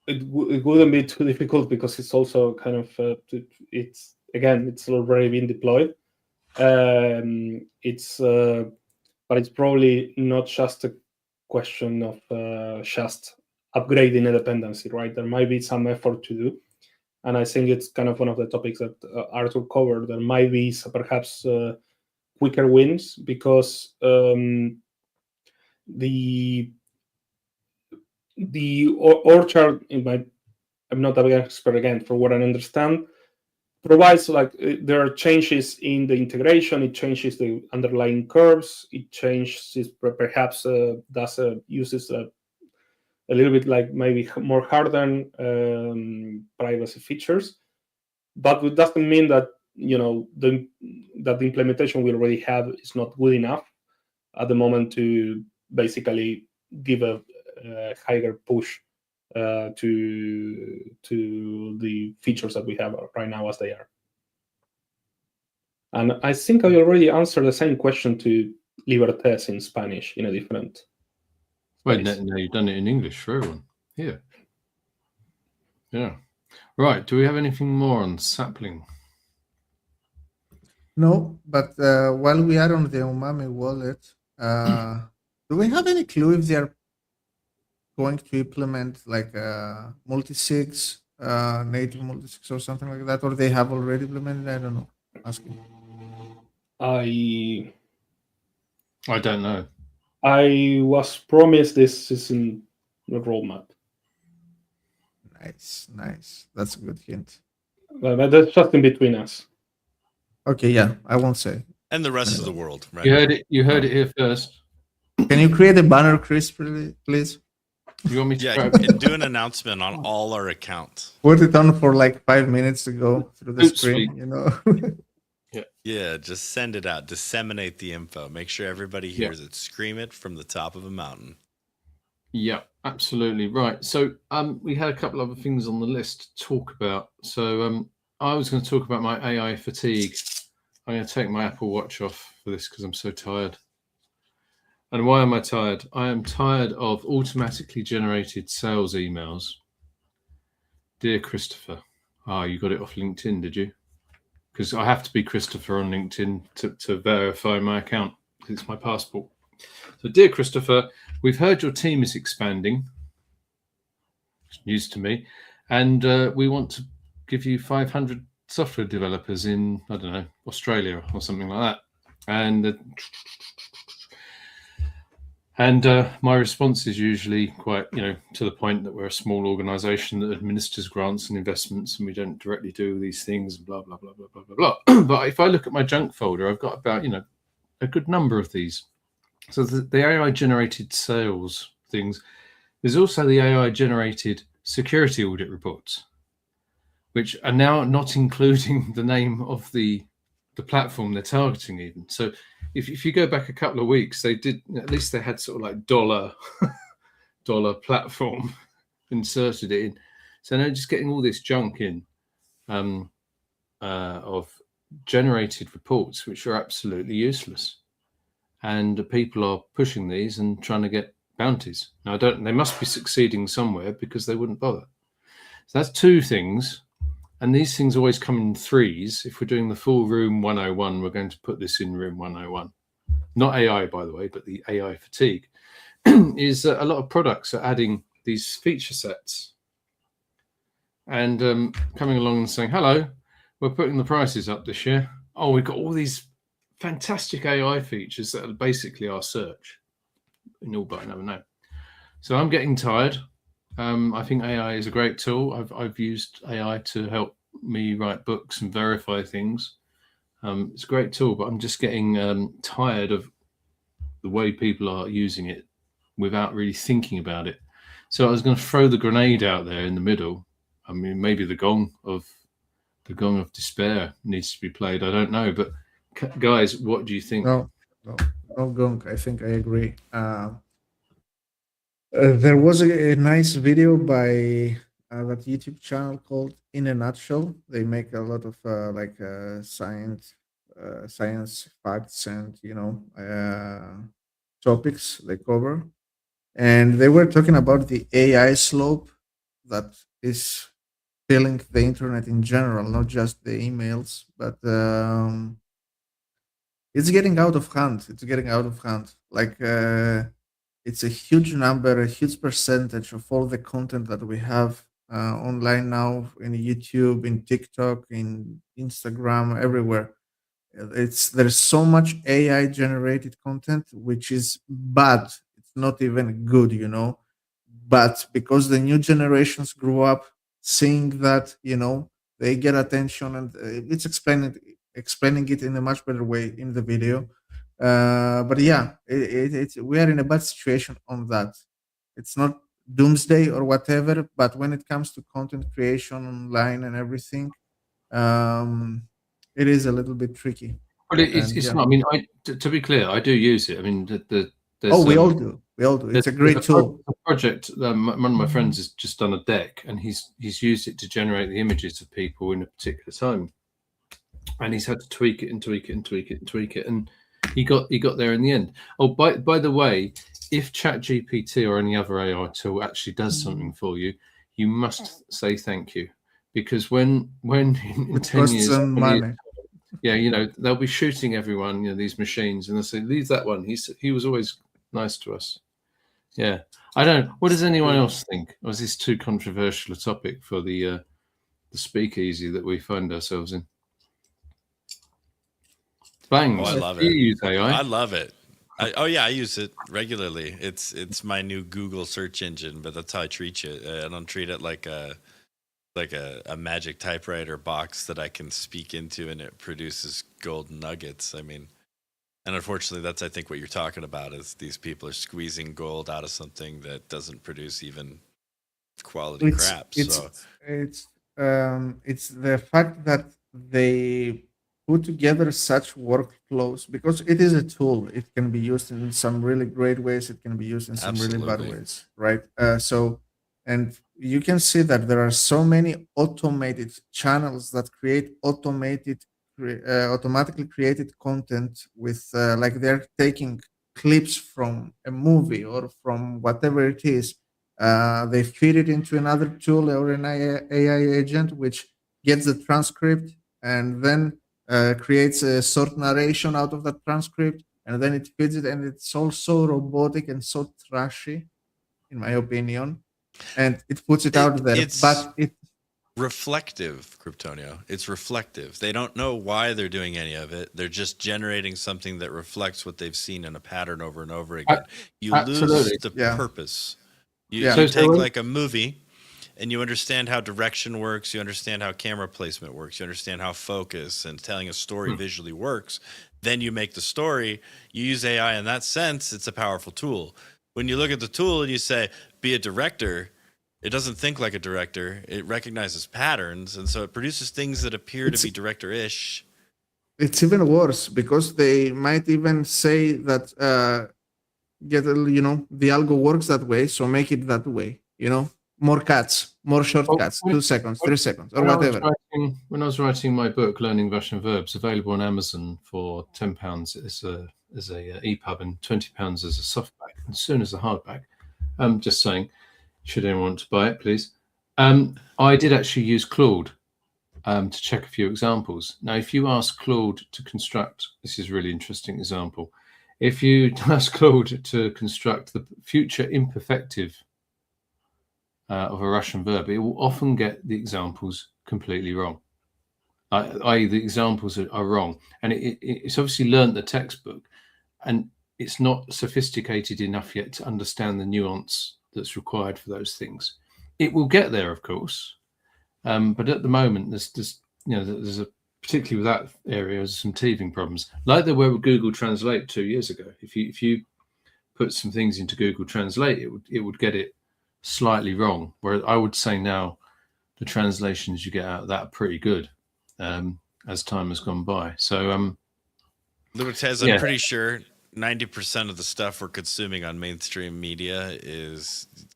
it wouldn't be too difficult because it's also kind of it's already been deployed. But it's probably not just a question of just upgrading a dependency, right? There might be some effort to do. And I think it's kind of one of the topics that Arthur covered. There might be perhaps quicker wins because the orchard, I'm not an expert again, for what I understand, provides there are changes in the integration. It changes the underlying curves. It changes perhaps uses a little bit like maybe more hardened privacy features, but it doesn't mean that the implementation we already have is not good enough at the moment to basically give a higher push to the features that we have right now as they are. And I think I already answered the same question to Libertes in Spanish in a different. Wait, no, you've done it in English for everyone. Here. Yeah. Right. Do we have anything more on Sapling? No, but while we are on the Umami wallet, Do we have any clue if they are going to implement like multi-sigs, native multi-sigs or something like that, or they have already implemented? I don't know. Asking. I don't know. I was promised this is in the roadmap. Nice. That's a good hint. But that's just in between us. Okay, yeah, I won't say. And the rest of the world, right? You heard it here first. Can you create a banner, Chris, please? You want me to Yeah, grab and do an announcement on all our accounts. Put it on for like 5 minutes to go through the Oops, screen, sweet. you know? Yeah, just send it out. Disseminate the info. Make sure everybody hears it. Scream it from the top of a mountain. Yeah, absolutely right. So we had a couple other things on the list to talk about. So I was going to talk about my AI fatigue. I'm going to take my Apple Watch off for this because I'm so tired. And why am I tired? I am tired of automatically generated sales emails. Dear Christopher. You got it off LinkedIn, did you? Because I have to be Christopher on LinkedIn to verify my account. It's my passport. So, dear Christopher, we've heard your team is expanding. It's news to me. And we want to give you 500 software developers in, I don't know, Australia or something like that. And my response is usually quite, to the point that we're a small organization that administers grants and investments and we don't directly do these things, blah, blah, blah, blah, blah, blah, blah. But if I look at my junk folder, I've got about, a good number of these. So the AI-generated sales things, there's also the AI-generated security audit reports, which are now not including the name of the platform they're targeting even. So if you go back a couple of weeks, they had sort of like dollar platform inserted it in. So now just getting all this junk in of generated reports, which are absolutely useless. And people are pushing these and trying to get bounties. Now, they must be succeeding somewhere because they wouldn't bother. So that's two things. And these things always come in threes. If we're doing the full room 101, we're going to put this in room 101. Not AI, by the way, but the AI fatigue is a lot of products are adding these feature sets and coming along and saying, hello, we're putting the prices up this year. Oh, we've got all these fantastic AI features that are basically our search in all but another name. So I'm getting tired. I think AI is a great tool. I've used AI to help me write books and verify things. It's a great tool, but I'm just getting tired of the way people are using it without really thinking about it. So I was going to throw the grenade out there in the middle. I mean, maybe the gong of despair needs to be played. I don't know, but guys, what do you think? No gong. I think I agree. There was a nice video by that YouTube channel called In a Nutshell. They make a lot of science facts and topics they cover, and they were talking about the AI slope that is filling the internet in general, not just the emails, but it's getting out of hand. Like it's a huge number, a huge percentage of all the content that we have online now in YouTube, in TikTok, in Instagram, everywhere. There's so much AI generated content, which is bad. It's not even good, But because the new generations grew up seeing that, they get attention, and it's explaining it in a much better way in the video. But yeah, we are in a bad situation on that. It's not doomsday or whatever, but when it comes to content creation online and everything, it is a little bit tricky. But it's not. I mean, to be clear, I do use it. I mean, we all do. It's a great tool. A project. One of my friends has just done a deck, and he's used it to generate the images of people in a particular time, and he's had to tweak it, and he got there in the end. Oh, by the way, if ChatGPT or any other AI tool actually does something for you, you must say thank you, because when in 10 years, money. Yeah, they'll be shooting everyone, these machines, and they'll say, leave that one. He was always nice to us. Yeah, I don't. What does anyone else think? Or is this too controversial a topic for the speakeasy that we find ourselves in? Blangs. Oh, I love You it. use AI? I love it. I use it regularly. It's my new Google search engine, but that's how I treat it. I don't treat it like a magic typewriter box that I can speak into and it produces golden nuggets. I mean, and unfortunately, that's I think what you're talking about is these people are squeezing gold out of something that doesn't produce even quality crap. It's the fact that they put together such workflows because it is a tool. It can be used in some really great ways. It can be used in some really bad Absolutely. ways, right? And you can see that there are so many automated channels that create automatically created content with like they're taking clips from a movie or from whatever it is. They feed it into another tool or an AI agent, which gets the transcript and then creates a short narration out of that transcript, and then it feeds it, and it's all so robotic and so trashy, in my opinion. And it puts it out there, but it reflective, Cryptonio. It's reflective. They don't know why they're doing any of it. They're just generating something that reflects what they've seen in a pattern over and over again. You lose the purpose. You take like a movie and you understand how direction works. You understand how camera placement works. You understand how focus and telling a story visually works. Then you make the story. You use AI in that sense. It's a powerful tool. When you look at the tool and you say, be a director, it doesn't think like a director. It recognizes patterns, and so it produces things that appear to be director-ish. It's even worse because they might even say that the algo works that way, so make it that way. More cuts, more shortcuts, 2 seconds, 3 seconds, or whatever. When I was writing my book, Learning Russian Verbs, available on Amazon for £10 as a EPUB and £20 as a softback, and soon as a hardback. Just saying, should anyone want to buy it, please. I did actually use Claude to check a few examples. Now, if you ask Claude to construct, this is a really interesting example. If you ask Claude to construct the future imperfective of a Russian verb, it will often get the examples completely wrong. I.e., the examples are wrong. And it's obviously learned the textbook, and it's not sophisticated enough yet to understand the nuance that's required for those things. It will get there, of course, but at the moment, there's particularly with that area, there's some teething problems, like there were with Google Translate 2 years ago. If you put some things into Google Translate, it would get it slightly wrong. Whereas I would say now the translations you get out of that are pretty good as time has gone by. So, Tez, I'm pretty sure 90% of the stuff we're consuming on mainstream media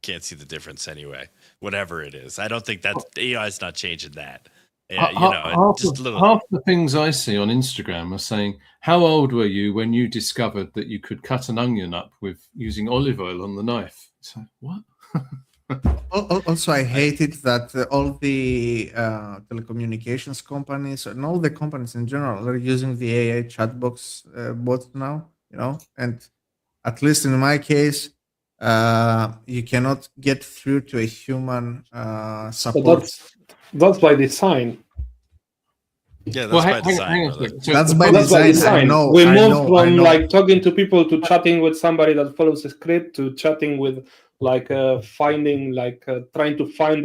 can't see the difference anyway, whatever it is. I don't think that's AI's not changing that. Half the things I see on Instagram are saying, how old were you when you discovered that you could cut an onion up with using olive oil on the knife? So what? Also, I hate it that all the telecommunications companies and all the companies in general are using the AI chat bots now, and at least in my case, you cannot get through to a human support. So that's by design. Yeah, that's by design. That's by design. We moved from like talking to people to chatting with somebody that follows a script to chatting with trying to find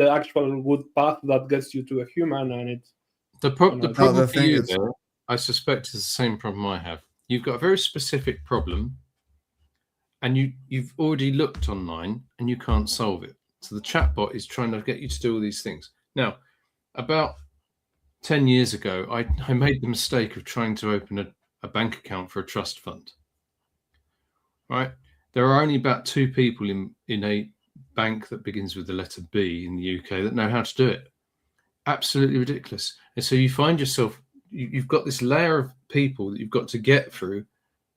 the actual good path that gets you to a human, and it's the problem for you there, I suspect, is the same problem I have. You've got a very specific problem, and you've already looked online and you can't solve it. So the chatbot is trying to get you to do all these things. Now, about 10 years ago, I made the mistake of trying to open a bank account for a trust fund. Right? There are only about 2 people in a bank that begins with the letter B in the UK that know how to do it. Absolutely ridiculous. And so you find yourself, you've got this layer of people that you've got to get through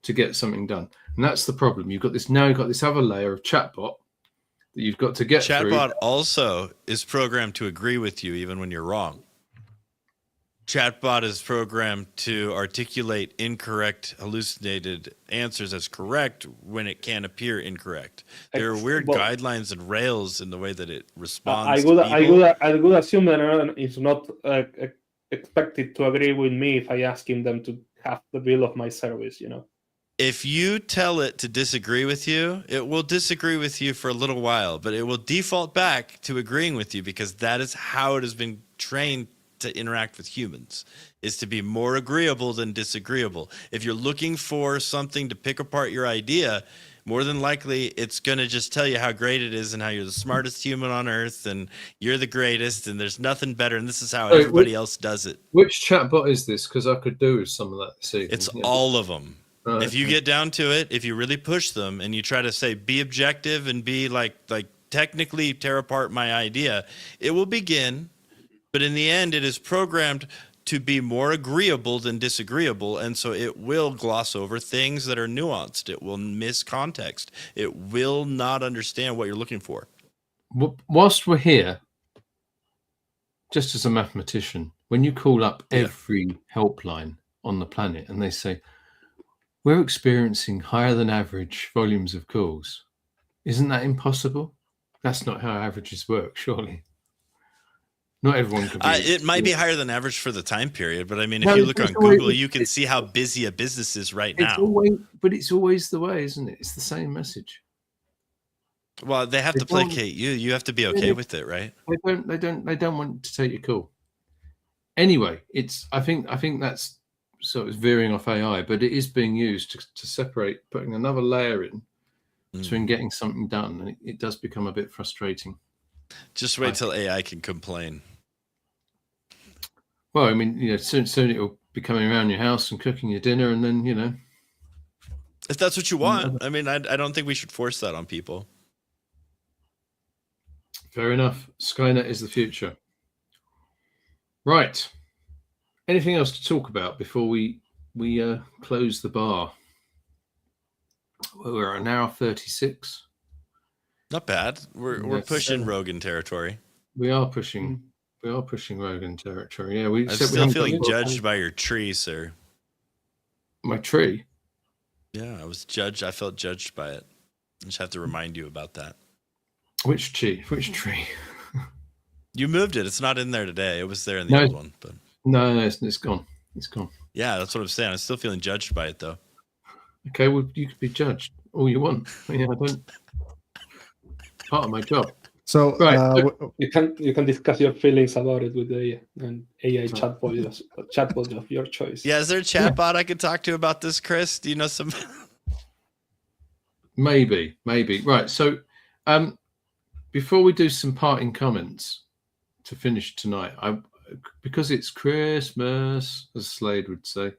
to get something done. And that's the problem. You've got this other layer of chatbot that you've got to get through. Chatbot also is programmed to agree with you even when you're wrong. chatbot is programmed to articulate incorrect, hallucinated answers as correct when it can appear incorrect. There are weird Well, guidelines and rails in the way that it responds I to would, people. I would assume that Aaron is not expected to agree with me if I ask him them to have the bill of my service, you know. If you tell it to disagree with you, it will disagree with you for a little while, but it will default back to agreeing with you because that is how it has been trained to interact with humans, is to be more agreeable than disagreeable. If you're looking for something to pick apart your idea, more than likely it's going to just tell you how great it is and how you're the smartest human on earth and you're the greatest and there's nothing better and this is how everybody else does it. Which chatbot is this? Because I could do with some of that this evening. It's all of them. If you okay. get down to it, if you really push them and you try to say, be objective and be like technically tear apart my idea, it will begin. But in the end, it is programmed to be more agreeable than disagreeable. And so it will gloss over things that are nuanced. It will miss context. It will not understand what you're looking for. Whilst we're here, just as a mathematician, when you call up every helpline on the planet and they say, we're experiencing higher than average volumes of calls, isn't that impossible? That's not how averages work, surely. Not everyone can be. It might be higher than average for the time period, but I mean, if you look on Google, you can see how busy a business is right now. But it's always the way, isn't it? It's the same message. Well, they have to placate you. You have to be okay with it, right? They don't want to take your call. Anyway, I think that's sort of veering off AI, but it is being used to separate, putting another layer in between getting something done, and it does become a bit frustrating. Just wait till AI can complain. Well, I mean, soon it'll be coming around your house and cooking your dinner, and then if that's what you want. I mean, I don't think we should force that on people. Fair enough. Skynet is the future. Right. Anything else to talk about before we close the bar? We're at an hour 36. Not bad. We're pushing Rogan territory. We are pushing Rogan territory. Yeah, I'm still feeling judged by your tree, sir. My tree? Yeah, I felt judged by it. I just have to remind you about that. Which tree? You moved it. It's not in there today. It was there in the old one, but no, it's gone. It's gone. Yeah, that's what I'm saying. I'm still feeling judged by it, though. Okay, well, you could be judged all you want. Yeah, I don't. Part of my job. So right, you can discuss your feelings about it with an AI chatbot of your choice. Yeah, is there a chatbot I could talk to about this, Chris? Do you know some? Maybe. Right. So, before we do some parting comments to finish tonight, because it's Christmas, as Slade would say,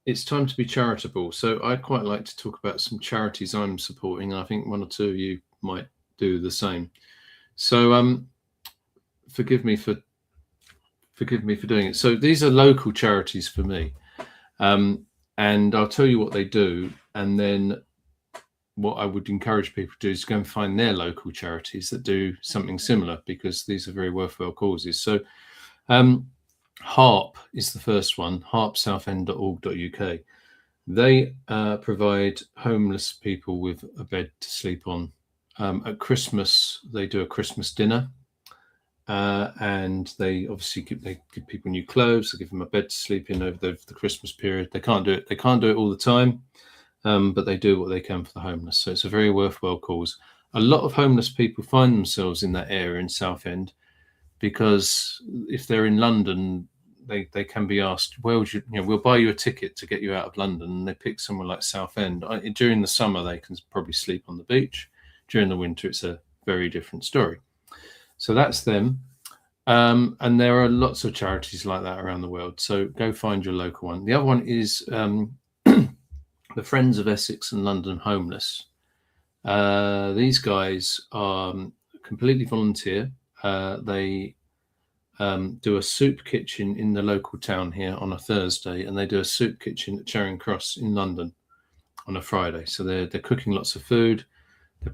it's time to be charitable. So I'd quite like to talk about some charities I'm supporting. I think one or two of you might do the same. So forgive me for doing it. So these are local charities for me, and I'll tell you what they do, and then what I would encourage people to do is go and find their local charities that do something similar, because these are very worthwhile causes. So HARP is the first one, harpsouthend.org.uk. They provide homeless people with a bed to sleep on. At Christmas, they do a Christmas dinner, and they obviously give people new clothes. They give them a bed to sleep in over the Christmas period. They can't do it all the time, but they do what they can for the homeless. So it's a very worthwhile cause. A lot of homeless people find themselves in that area in Southend, because if they're in London, they can be asked, well, we'll buy you a ticket to get you out of London, and they pick somewhere like Southend. During the summer, they can probably sleep on the beach. During the winter, it's a very different story. So that's them. And there are lots of charities like that around the world. So go find your local one. The other one is the Friends of Essex and London Homeless. These guys are completely volunteer. They do a soup kitchen in the local town here on a Thursday, and they do a soup kitchen at Charing Cross in London on a Friday. So they're cooking lots of food. They're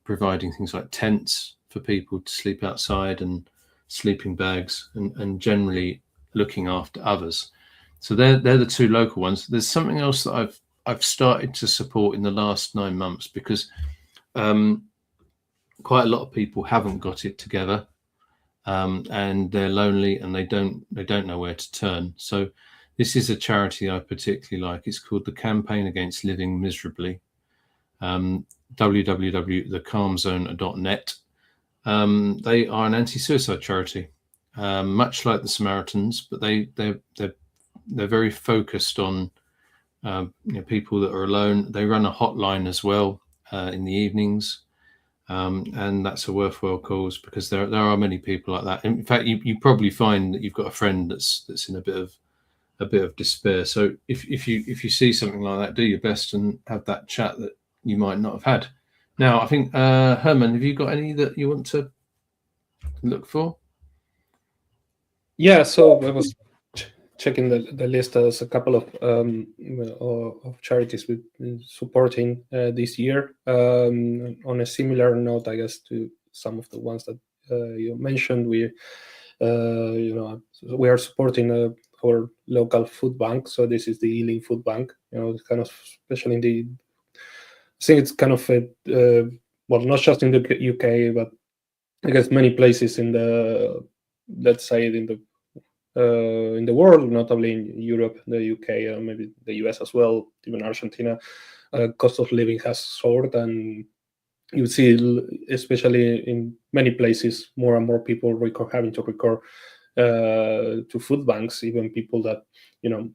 providing things like tents for people to sleep outside and sleeping bags, and generally looking after others. So they're the two local ones. There's something else that I've started to support in the last 9 months, because quite a lot of people haven't got it together, and they're lonely and they don't know where to turn. So this is a charity I particularly like. It's called the Campaign Against Living Miserably. www.thecalmzone.net. They are an anti-suicide charity, much like the Samaritans, but they're very focused on people that are alone. They run a hotline as well in the evenings, and that's a worthwhile cause, because there are many people like that. In fact, you probably find that you've got a friend that's in a bit of despair. So if you see something like that, do your best and have that chat that you might not have had. Now, I think Germán, have you got any that you want to look for? Yeah, so I was checking the list. There's a couple of charities we've been supporting this year. On a similar note, I guess, to some of the ones that you mentioned, we are supporting our local food bank. So this is the Ealing Food Bank. It's kind of, especially I think it's kind of well, not just in the UK, but I guess many places in the, let's say, in the world, notably in Europe, the UK, maybe the US as well, even Argentina, cost of living has soared, and you see, especially in many places, more and more people having to recur to food banks, even people that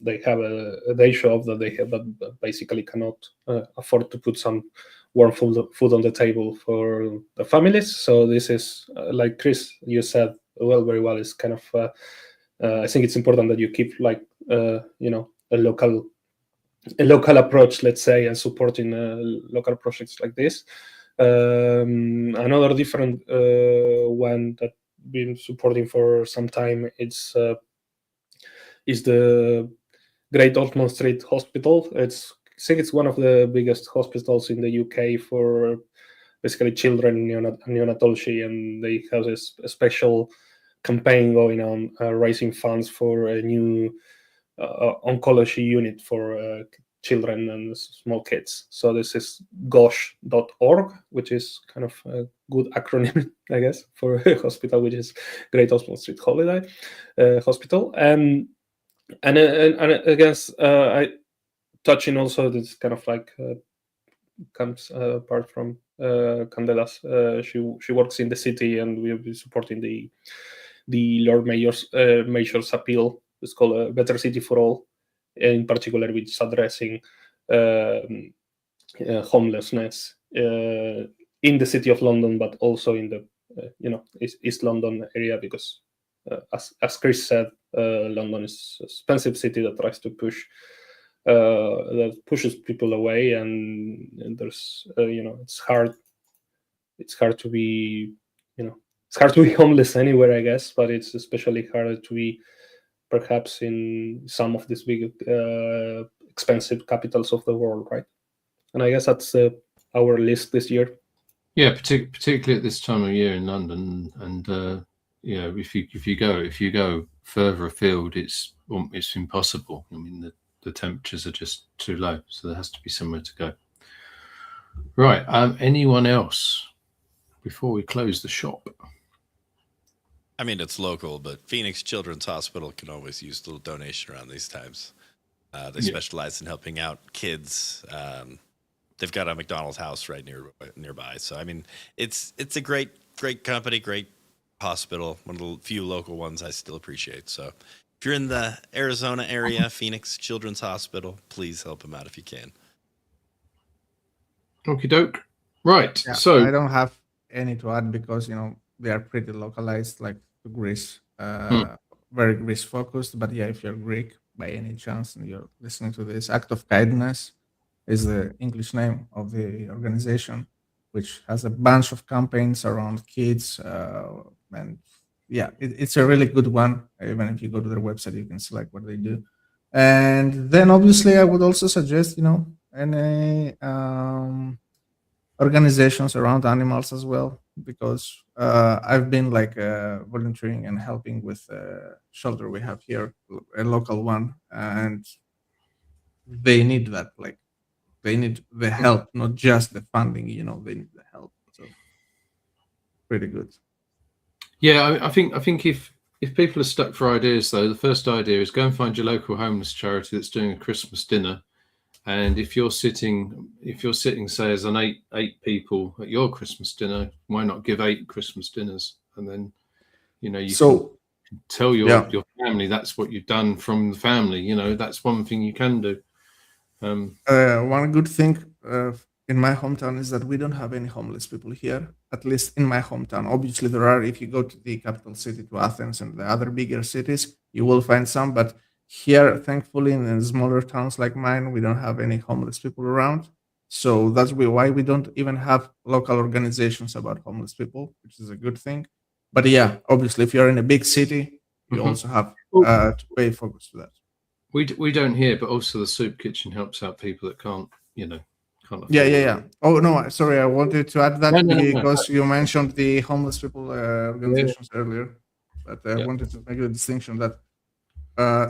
they have a day job that they have, but basically cannot afford to put some warm food on the table for the families. So this is, like Chris, you said very well, is kind of I think it's important that you keep a local approach, let's say, and supporting local projects like this. Another different one that I've been supporting for some time is the Great Ormond Street Hospital. I think it's one of the biggest hospitals in the UK for basically children in neonatology, and they have a special campaign going on, raising funds for a new oncology unit for children and small kids. So this is gosh.org, which is kind of a good acronym, I guess, for a hospital, which is Great Ormond Street Hospital. And I guess I touching also this kind of comes apart from Candela's. She works in the city, and we'll be supporting the Lord Mayor's appeal. It's called Better City for All, in particular, which is addressing homelessness in the city of London, but also in the East London area, because as Chris said, London is an expensive city that tries to that pushes people away, and there's it's hard to be it's hard to be homeless anywhere, I guess, but it's especially harder to be perhaps in some of these big expensive capitals of the world, right? And I guess that's our list this year. Yeah, particularly at this time of year in London, and if you go further afield, it's impossible. I mean, the temperatures are just too low, so there has to be somewhere to go. Right. Anyone else before we close the shop? I mean, it's local, but Phoenix Children's Hospital can always use a little donation around these times. They specialize in helping out kids. They've got a McDonald's house right nearby. So, I mean, it's a great company, great hospital. One of the few local ones I still appreciate. So if you're in the Arizona area, Phoenix Children's Hospital, please help them out if you can. Okie doke. Right. Yeah, so I don't have any to add, because they are pretty localized, like to Greece, very Greece focused. But yeah, if you're Greek by any chance and you're listening to this, Act of Kindness is the English name of the organization, which has a bunch of campaigns around kids, and yeah, it's a really good one. Even if you go to their website, you can select what they do. And then obviously I would also suggest any organizations around animals as well. because I've been like volunteering and helping with a shelter we have here, a local one, and they need that. Like they need the help, not just the funding. They need the help. So pretty good. Yeah, I think if people are stuck for ideas, though, the first idea is go and find your local homeless charity that's doing a Christmas dinner. And if you're sitting, say, as an eight people at your Christmas dinner, why not give 8 Christmas dinners? And then, you So can tell yeah. your family that's what you've done from the family. That's one thing you can do. One good thing in my hometown is that we don't have any homeless people here, at least in my hometown. Obviously, there are. If you go to the capital city, to Athens and the other bigger cities, you will find some. But here, thankfully, in smaller towns like mine, we don't have any homeless people around. So that's why we don't even have local organizations about homeless people, which is a good thing. But yeah, obviously, if you're in a big city, you also have to pay focus to that. We don't hear, but also the soup kitchen helps out people that can't afford Yeah. Oh no, sorry. I wanted to add that No. because you mentioned the homeless people organizations earlier, but I Yeah. wanted to make the distinction that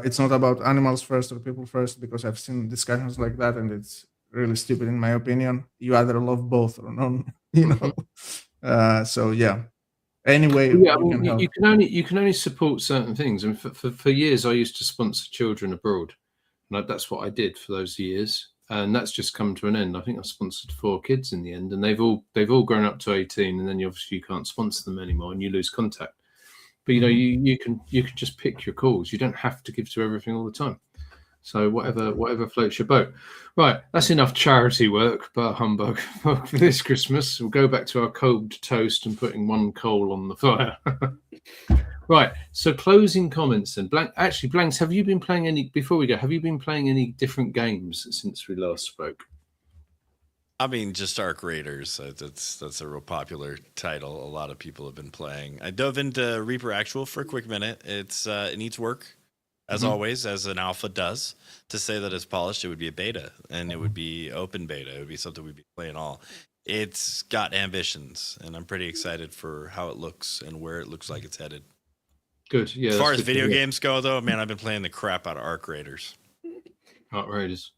it's not about animals first or people first, because I've seen discussions like that, and it's really stupid in my opinion. You either love both or none, So yeah. Anyway, Yeah, we can help. you can only support certain things. And for years, I used to sponsor children abroad, and that's what I did for those years. And that's just come to an end. I think I sponsored 4 kids in the end, and they've all grown up to 18, and then you can't sponsor them anymore, and you lose contact. But you can just pick your calls. You don't have to give to everything all the time. So whatever floats your boat. Right, that's enough charity work, bar humbug, for this Christmas. We'll go back to our cold toast and putting one coal on the fire. Right, so closing comments then. Blanks, have you been playing any, before we go, have you been playing any different games since we last spoke? I mean, just Arc Raiders. That's a real popular title. A lot of people have been playing. I dove into Reaper Actual for a quick minute. It needs work, as always, as an alpha does. To say that it's polished, it would be a beta, and it would be open beta. It would be something we'd be playing all. It's got ambitions, and I'm pretty excited for how it looks and where it looks like it's headed. Good. Yeah. As far as video games go, though, man, I've been playing the crap out of Arc Raiders. Arc Raiders.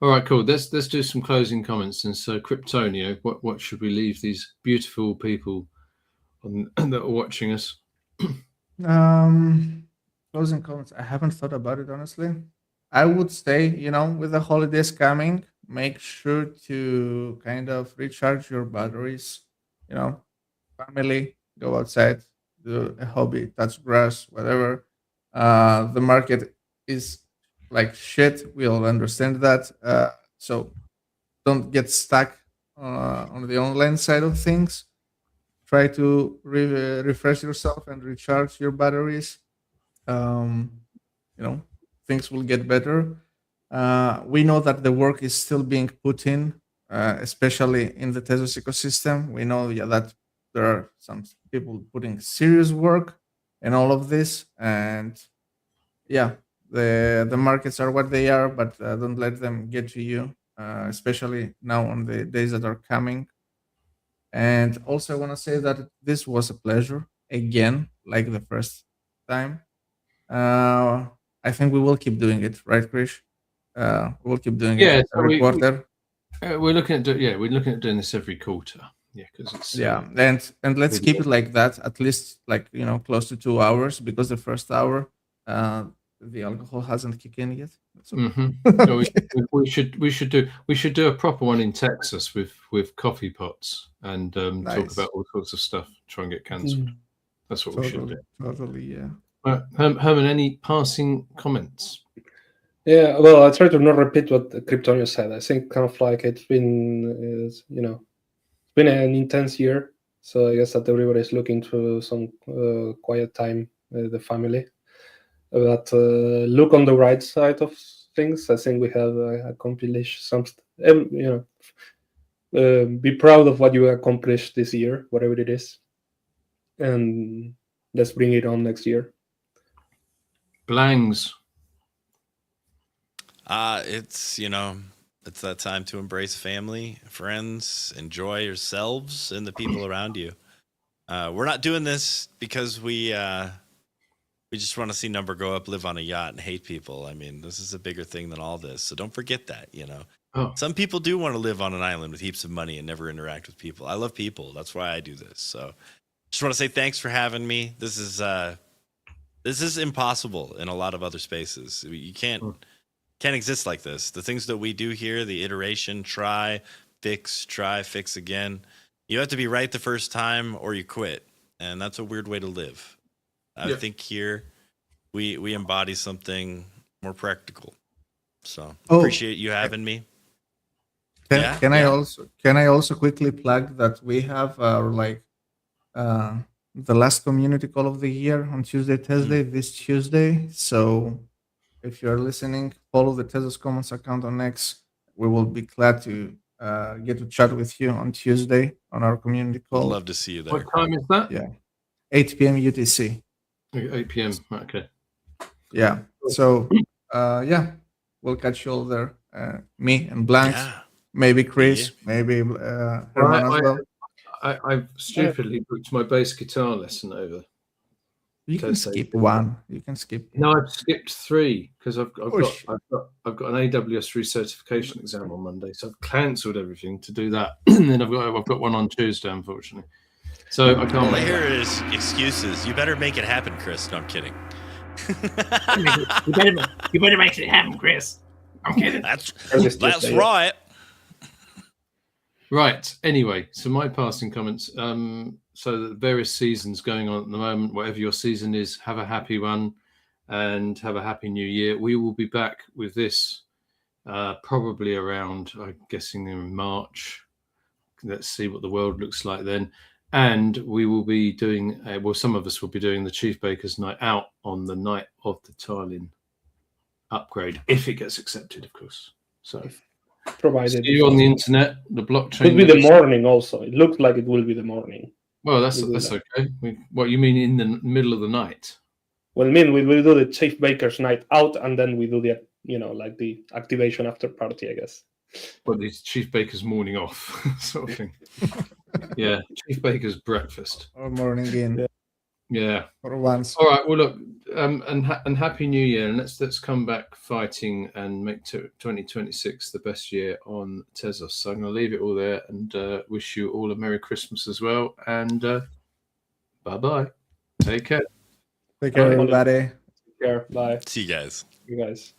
All right, cool. Let's do some closing comments. And so, Cryptonio, what should we leave these beautiful people that are watching us? Closing comments. I haven't thought about it, honestly. I would say, with the holidays coming, make sure to kind of recharge your batteries. Family, go outside, do a hobby, touch grass, whatever. The market is like shit. We all understand that. So don't get stuck on the online side of things. Try to refresh yourself and recharge your batteries. Things will get better. We know that the work is still being put in, especially in the Tezos ecosystem. We know that there are some people putting serious work in all of this, and the markets are what they are, but don't let them get to you, especially now on the days that are coming. And also, I want to say that this was a pleasure again, like the first time. I think we will keep doing it, right, Krish? We'll keep doing it every quarter. We're looking at doing this every quarter. Yeah, because it's and let's keep it like that, at least close to 2 hours, because the first hour the alcohol hasn't kicked in yet. So we should do a proper one in Texas with coffee pots and talk about all sorts of stuff. Try and get cancelled. That's what we should do. Totally, yeah. Herman, any passing comments? Yeah, well, I try to not repeat what Cryptonio said. I think kind of like it's been, it's been an intense year. So I guess that everybody's looking to some quiet time, the family. But look on the right side of things. I think we have accomplished some. Be proud of what you accomplished this year, whatever it is, and let's bring it on next year. Blangs. It's that time to embrace family, friends, enjoy yourselves and the people around you. We're not doing this because we just want to see number go up, live on a yacht, and hate people. I mean, this is a bigger thing than all this. So don't forget that, you know. Oh. Some people do want to live on an island with heaps of money and never interact with people. I love people. That's why I do this. So just want to say thanks for having me. This is impossible in a lot of other spaces. You can't exist like this. The things that we do here, the iteration, try, fix again. You have to be right the first time or you quit. And that's a weird way to live. I think here we embody something more practical. So appreciate you having me. Can I also quickly plug that we have our the last community call of the year on Thursday, this Tuesday. So if you're listening, follow the Tezos Commons account on X. We will be glad to get to chat with you on Tuesday on our community call. I'd love to see you there. What time is that? Yeah, 8 p.m. UTC. 8 p.m. Okay. Yeah. So we'll catch you all there. Me and Blanks. Yeah. Maybe Chris, maybe Germán as well. I've stupidly booked my bass guitar lesson over. You can skip one. You can skip. No, I've skipped 3 because I've got an AWS recertification exam on Monday, so I've cancelled everything to do that. And then I've got one on Tuesday, unfortunately. So I can't. All I hear is excuses. You better make it happen, Chris. No, I'm kidding. you better make it happen, Chris. I'm kidding. That's right. Right. Anyway, so my passing comments. So the various seasons going on at the moment, whatever your season is, have a happy one and have a happy new year. We will be back with this probably around, I'm guessing, in March. Let's see what the world looks like then. And we will be doing, some of us will be doing the Chief Baker's Night Out on the night of the Tallinn upgrade, if it gets accepted, of course. So provided see you on the internet, the blockchain. Could be the morning also. It looks like it will be the morning. Well, that's okay. What you mean in the middle of the night? Well, I mean, we will do the Chief Baker's Night Out, and then we do the, the activation after party, I guess. But it's Chief Baker's morning off, sort of thing. Yeah, Chief Baker's breakfast or morning in. Yeah. For once. All right. Well, look, and happy New Year, and let's come back fighting and make 2026 the best year on Tezos. So I'm going to leave it all there and wish you all a Merry Christmas as well. And bye. Take care. Take care, everybody. Take care. Bye. See you guys. You guys.